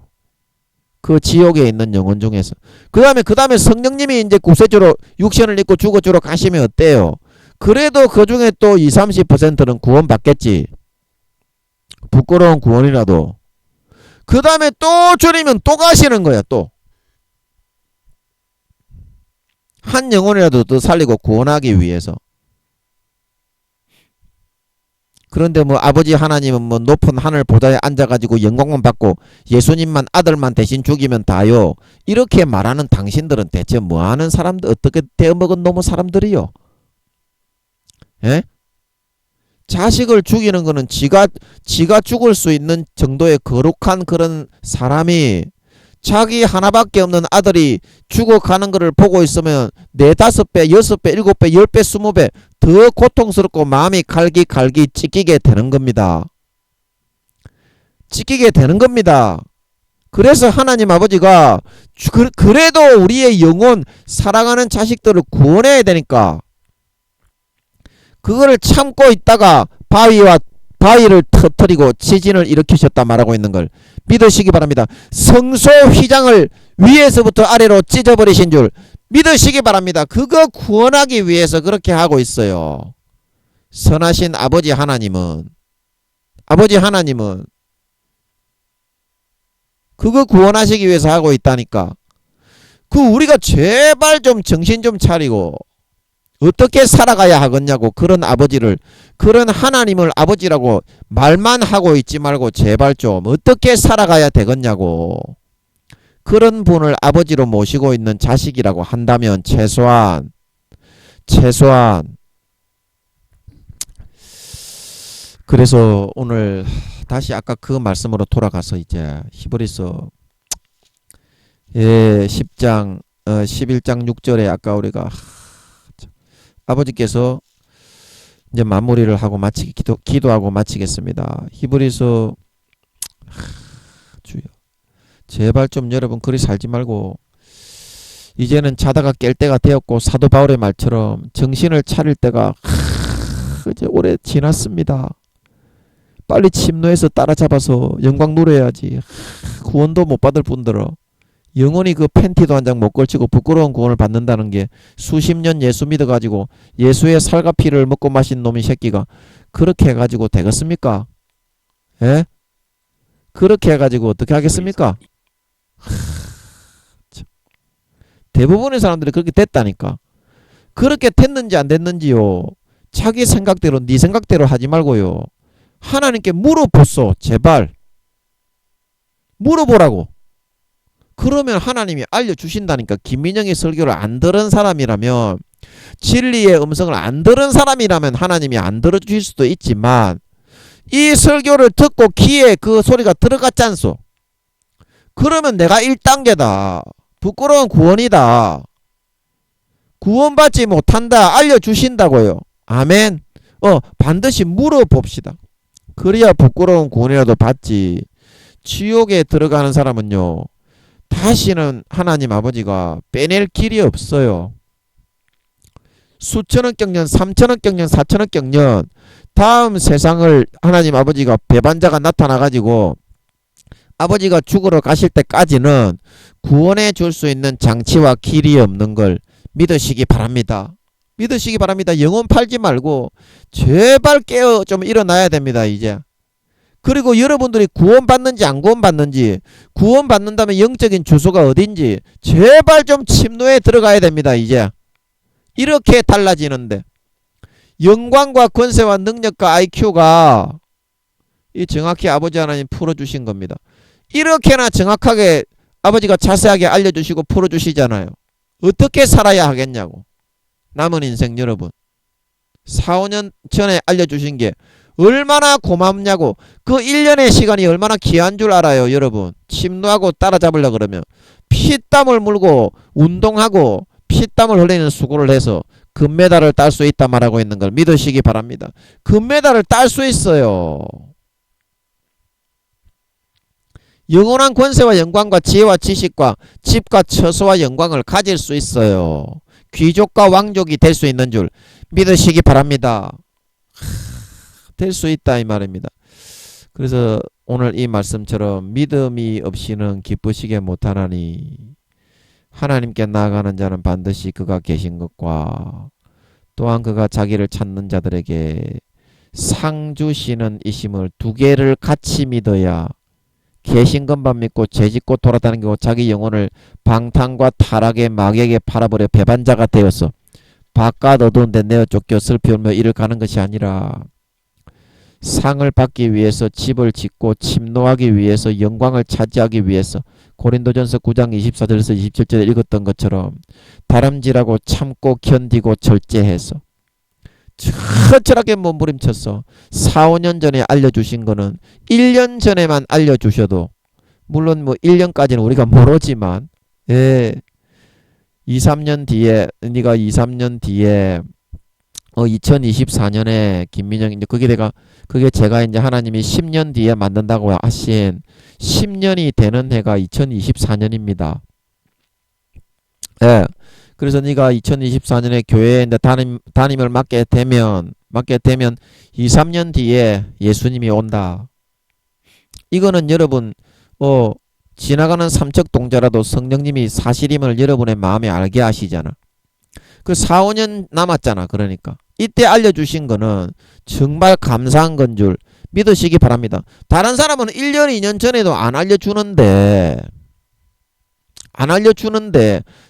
그 지옥에 있는 영혼 중에서. 그 다음에 성령님이 이제 구세주로 육신을 입고 죽어주러 가시면 어때요? 그래도 그 중에 또 20-30%는 구원받겠지. 부끄러운 구원이라도. 그 다음에 또 주님은 또 가시는 거야, 또. 한 영혼이라도 더 살리고 구원하기 위해서. 그런데 뭐 아버지 하나님은 뭐 높은 하늘 보좌에 앉아가지고 영광만 받고 예수님만 아들만 대신 죽이면 다요. 이렇게 말하는 당신들은 대체 뭐하는 사람들, 어떻게 대먹은 놈의 사람들이요? 예? 자식을 죽이는 거는 지가 죽을 수 있는 정도의 거룩한 그런 사람이 자기 하나밖에 없는 아들이 죽어가는 것을 보고 있으면 4, 5배, 6배, 7배, 10배, 20배 더 고통스럽고 마음이 갈기 찢기게 되는 겁니다. 찢기게 되는 겁니다. 그래서 하나님 아버지가 그래도 우리의 영혼 사랑하는 자식들을 구원해야 되니까 그거를 참고 있다가 바위를 터뜨리고 지진을 일으키셨다 말하고 있는 걸 믿으시기 바랍니다. 성소 휘장을 위에서부터 아래로 찢어버리신 줄 믿으시기 바랍니다. 그거 구원하기 위해서 그렇게 하고 있어요. 선하신 아버지 하나님은 그거 구원하시기 위해서 하고 있다니까. 우리가 제발 좀 정신 좀 차리고 어떻게 살아가야 하겠냐고. 그런 아버지를, 그런 하나님을 아버지라고 말만 하고 있지 말고 제발 좀 어떻게 살아가야 되겠냐고. 그런 분을 아버지로 모시고 있는 자식이라고 한다면 최소한 그래서 오늘 다시 아까 그 말씀으로 돌아가서 이제 히브리서 10장 11장 6절에 아까 우리가 아버지께서 이제 마무리를 하고 기도하고 마치겠습니다. 히브리서 주여 제발 좀 여러분 그리 살지 말고 이제는 자다가 깰 때가 되었고 사도 바울의 말처럼 정신을 차릴 때가 이제 오래 지났습니다. 빨리 침노해서 따라잡아서 영광 누려야지. 구원도 못 받을 분들어 영원히 그 팬티도 한 장 못 걸치고 부끄러운 구원을 받는다는 게 수십 년 예수 믿어가지고 예수의 살과 피를 먹고 마신 놈이 새끼가 그렇게 해가지고 되겠습니까? 예? 그렇게 해가지고 어떻게 하겠습니까? 대부분의 사람들이 그렇게 됐다니까. 그렇게 됐는지 안 됐는지요. 자기 생각대로 네 생각대로 하지 말고요. 하나님께 물어보소. 제발. 물어보라고. 그러면 하나님이 알려주신다니까. 김민영의 설교를 안 들은 사람이라면, 진리의 음성을 안 들은 사람이라면 하나님이 안 들어주실 수도 있지만 이 설교를 듣고 귀에 그 소리가 들어갔지 않소. 그러면 내가 1단계다. 부끄러운 구원이다. 구원받지 못한다. 알려주신다고요. 아멘. 반드시 물어봅시다. 그래야 부끄러운 구원이라도 받지. 지옥에 들어가는 사람은요, 다시는 하나님 아버지가 빼낼 길이 없어요. 수천억 경년, 3천억 경년, 4천억 경년 다음 세상을 하나님 아버지가 배반자가 나타나가지고 아버지가 죽으러 가실 때까지는 구원해 줄 수 있는 장치와 길이 없는 걸 믿으시기 바랍니다. 믿으시기 바랍니다. 영혼 팔지 말고 제발 깨어 좀 일어나야 됩니다. 이제. 그리고 여러분들이 구원받는지 안 구원받는지, 구원받는다면 영적인 주소가 어딘지 제발 좀 침노에 들어가야 됩니다. 이제 이렇게 달라지는데 영광과 권세와 능력과 IQ가 이 정확히 아버지 하나님 풀어주신 겁니다. 이렇게나 정확하게 아버지가 자세하게 알려주시고 풀어주시잖아요. 어떻게 살아야 하겠냐고. 남은 인생 여러분. 4, 5년 전에 알려주신 게 얼마나 고맙냐고. 그 1년의 시간이 얼마나 귀한 줄 알아요 여러분. 침노하고 따라잡으려고 그러면 피땀을 물고 운동하고 피땀을 흘리는 수고를 해서 금메달을 딸 수 있다 말하고 있는 걸 믿으시기 바랍니다. 금메달을 딸 수 있어요. 영원한 권세와 영광과 지혜와 지식과 집과 처소와 영광을 가질 수 있어요. 귀족과 왕족이 될 수 있는 줄 믿으시기 바랍니다. 될 수 있다 이 말입니다. 그래서 오늘 이 말씀처럼 믿음이 없이는 기쁘시게 못하나니 하나님께 나아가는 자는 반드시 그가 계신 것과 또한 그가 자기를 찾는 자들에게 상 주시는 이심을 두 개를 같이 믿어야 계신 것만 믿고 죄짓고 돌아다니고 자기 영혼을 방탕과 타락의 마귀에게 팔아버려 배반자가 되어서 바깥 어두운 데 내어 쫓겨 슬피 울며 이를 가는 것이 아니라 상을 받기 위해서 집을 짓고 침노하기 위해서 영광을 차지하기 위해서 고린도전서 9장 24절에서 27절에 읽었던 것처럼 다름질하고 참고 견디고 절제해서 처절하게 몸부림쳐서 4, 5년 전에 알려주신 거는 1년 전에만 알려주셔도 물론 뭐 1년까지는 우리가 모르지만 2, 3년 뒤에 네가 2, 3년 뒤에 2024년에 김민영 이제 그게 제가 이제 하나님이 10년 뒤에 만든다고 하신 10년이 되는 해가 2024년입니다. 예. 그래서 네가 2024년에 교회에 이제 담임을 맡게 되면 2, 3년 뒤에 예수님이 온다. 이거는 여러분 지나가는 삼척 동자라도 성령님이 사실임을 여러분의 마음에 알게 하시잖아. 그 4, 5년 남았잖아. 그러니까 이때 알려주신 거는 정말 감사한 건 줄 믿으시기 바랍니다. 다른 사람은 1년, 2년 전에도 안 알려주는데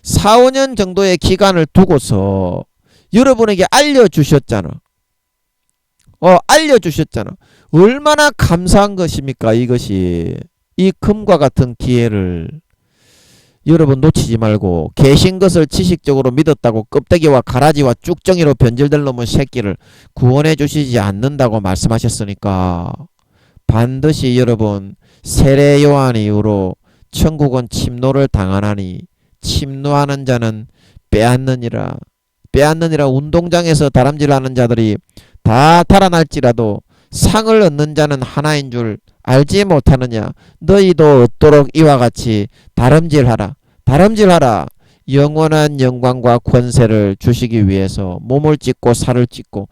4, 5년 정도의 기간을 두고서 여러분에게 알려주셨잖아. 알려주셨잖아. 얼마나 감사한 것입니까 이것이. 이 금과 같은 기회를 여러분 놓치지 말고 계신 것을 지식적으로 믿었다고 껍데기와 가라지와 쭉정이로 변질될 놈의 새끼를 구원해 주시지 않는다고 말씀하셨으니까 반드시 여러분 세례 요한 이후로 천국은 침노를 당하나니 침노하는 자는 빼앗느니라 운동장에서 다람질하는 자들이 다 달아날지라도 상을 얻는 자는 하나인 줄 알지 못하느냐. 너희도 얻도록 이와 같이 다름질하라. 영원한 영광과 권세를 주시기 위해서 몸을 찢고 살을 찢고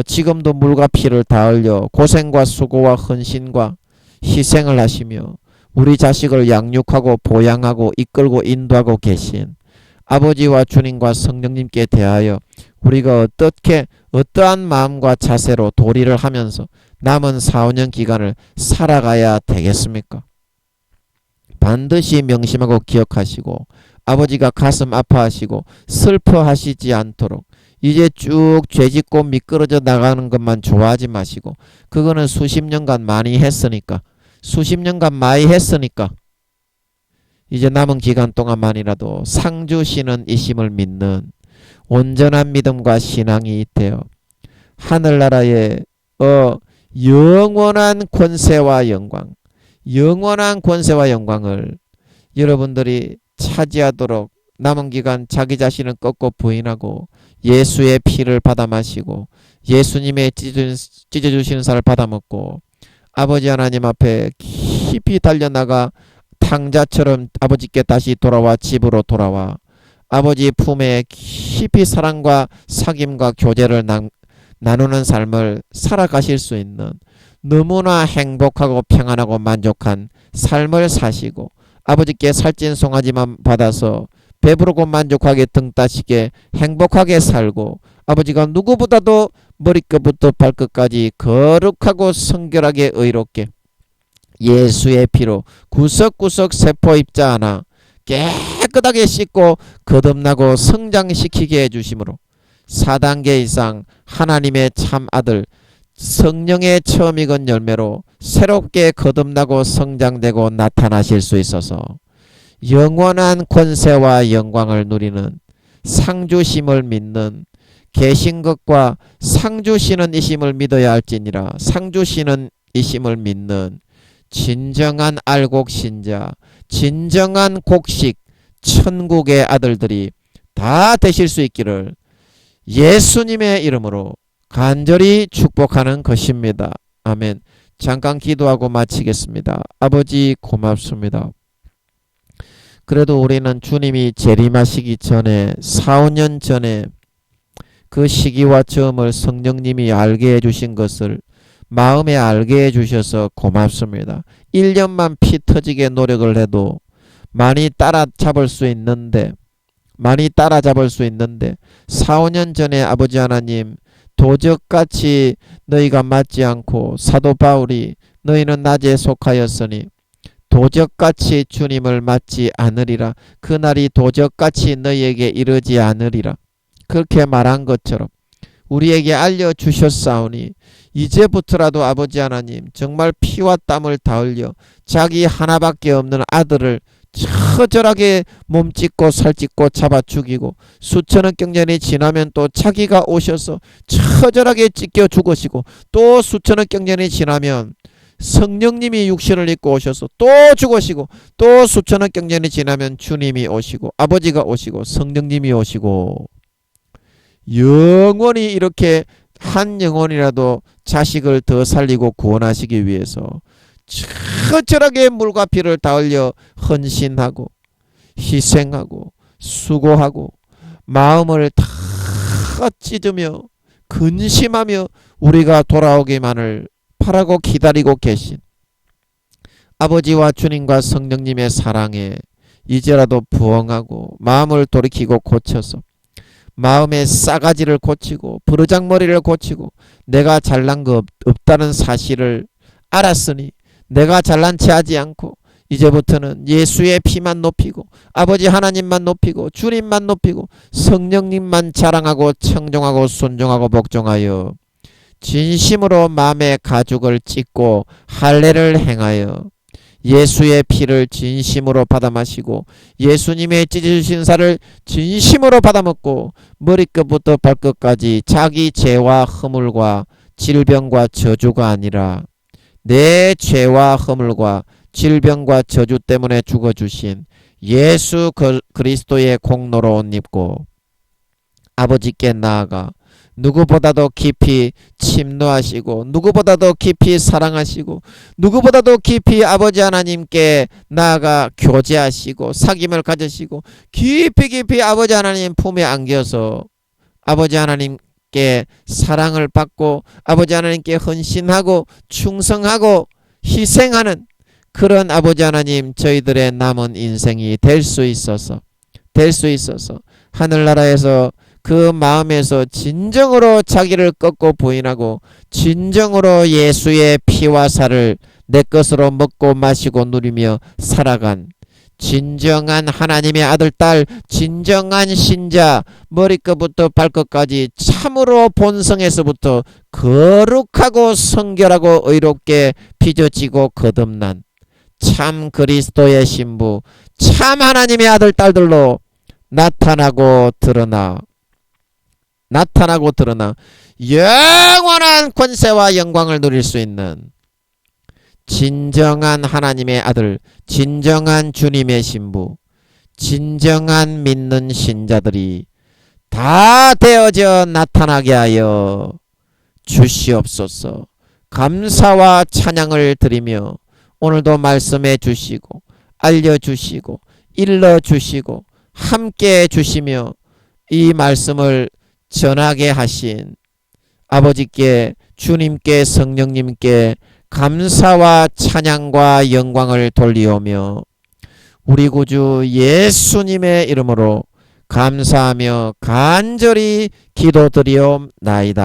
지금도 물과 피를 다 흘려 고생과 수고와 헌신과 희생을 하시며 우리 자식을 양육하고 보양하고 이끌고 인도하고 계신 아버지와 주님과 성령님께 대하여 우리가 어떠한 마음과 자세로 도리를 하면서 남은 4, 5년 기간을 살아가야 되겠습니까? 반드시 명심하고 기억하시고 아버지가 가슴 아파하시고 슬퍼하시지 않도록 이제 쭉 죄짓고 미끄러져 나가는 것만 좋아하지 마시고 그거는 수십 년간 많이 했으니까 이제 남은 기간 동안만이라도 상 주시는 이심을 믿는 온전한 믿음과 신앙이 되어 하늘나라의 영원한 권세와 영광을 여러분들이 차지하도록 남은 기간 자기 자신을 꺾고 부인하고 예수의 피를 받아 마시고 예수님의 찢어주시는 살을 받아 먹고 아버지 하나님 앞에 깊이 달려나가 탕자처럼 아버지께 다시 돌아와 집으로 돌아와 아버지 품에 깊이 사랑과 사귐과 교제를 나누는 삶을 살아가실 수 있는 너무나 행복하고 평안하고 만족한 삶을 사시고 아버지께 살찐 송아지만 받아서 배부르고 만족하게 등 따시게 행복하게 살고 아버지가 누구보다도 머리끝부터 발끝까지 거룩하고 성결하게 의롭게 예수의 피로 구석구석 세포 입자 하나 깨끗하게 씻고 거듭나고 성장시키게 해주심으로 4단계 이상 하나님의 참 아들 성령의 처음 익은 열매로 새롭게 거듭나고 성장되고 나타나실 수 있어서 영원한 권세와 영광을 누리는 상주심을 믿는 계신 것과 상주시는 이심을 믿어야 할지니라. 상주시는 이심을 믿는 진정한 알곡 신자, 진정한 곡식 천국의 아들들이 다 되실 수 있기를 예수님의 이름으로 간절히 축복하는 것입니다. 아멘. 잠깐 기도하고 마치겠습니다. 아버지 고맙습니다. 그래도 우리는 주님이 재림하시기 전에 4, 5년 전에 그 시기와 점을 성령님이 알게 해주신 것을 마음에 알게 해주셔서 고맙습니다. 1년만 피 터지게 노력을 해도 많이 따라잡을 수 있는데 4, 5년 전에 아버지 하나님 도적같이 너희가 맞지 않고 사도 바울이 너희는 낮에 속하였으니 도적같이 주님을 맞지 않으리라. 그날이 도적같이 너희에게 이르지 않으리라. 그렇게 말한 것처럼 우리에게 알려주셨사오니 이제부터라도 아버지 하나님 정말 피와 땀을 다 흘려 자기 하나밖에 없는 아들을 처절하게 몸짓고 살짓고 잡아 죽이고 수천억 경년이 지나면 또 자기가 오셔서 처절하게 찢겨 죽으시고 또 수천억 경년이 지나면 성령님이 육신을 입고 오셔서 또 죽으시고 또 수천억 경년이 지나면 주님이 오시고 아버지가 오시고 성령님이 오시고 영원히 이렇게 한 영혼이라도 자식을 더 살리고 구원하시기 위해서 처절하게 물과 피를 다 흘려 헌신하고 희생하고 수고하고 마음을 다 찢으며 근심하며 우리가 돌아오기만을 바라고 기다리고 계신 아버지와 주님과 성령님의 사랑에 이제라도 부응하고 마음을 돌이키고 고쳐서 마음의 싸가지를 고치고 버르장머리를 고치고 내가 잘난 거 없다는 사실을 알았으니 내가 잘난 체 하지 않고 이제부터는 예수의 피만 높이고 아버지 하나님만 높이고 주님만 높이고 성령님만 자랑하고 청종하고 순종하고 복종하여 진심으로 마음의 가죽을 찢고 할례를 행하여 예수의 피를 진심으로 받아 마시고 예수님의 찢으신 살을 진심으로 받아 먹고 머리끝부터 발끝까지 자기 죄와 허물과 질병과 저주가 아니라 내 죄와 허물과 질병과 저주 때문에 죽어주신 예수 그리스도의 공로로 옷 입고 아버지께 나아가 누구보다도 깊이 침노하시고 누구보다도 깊이 사랑하시고 누구보다도 깊이 아버지 하나님께 나아가 교제하시고 사귐을 가지시고 깊이 아버지 하나님 품에 안겨서 아버지 하나님께 사랑을 받고 아버지 하나님께 헌신하고 충성하고 희생하는 그런 아버지 하나님 저희들의 남은 인생이 될 수 있어서 하늘나라에서 그 마음에서 진정으로 자기를 꺾고 부인하고 진정으로 예수의 피와 살을 내 것으로 먹고 마시고 누리며 살아간 진정한 하나님의 아들 딸 진정한 신자 머리끝부터 발끝까지 참으로 본성에서부터 거룩하고 성결하고 의롭게 빚어지고 거듭난 참 그리스도의 신부 참 하나님의 아들 딸들로 나타나고 드러나 영원한 권세와 영광을 누릴 수 있는 진정한 하나님의 아들, 진정한 주님의 신부, 진정한 믿는 신자들이 다 되어져 나타나게 하여 주시옵소서. 감사와 찬양을 드리며 오늘도 말씀해 주시고 알려주시고 일러주시고 함께 해주시며 이 말씀을 전하게 하신 아버지께 주님께 성령님께 감사와 찬양과 영광을 돌리오며 우리 구주 예수님의 이름으로 감사하며 간절히 기도드리옵나이다.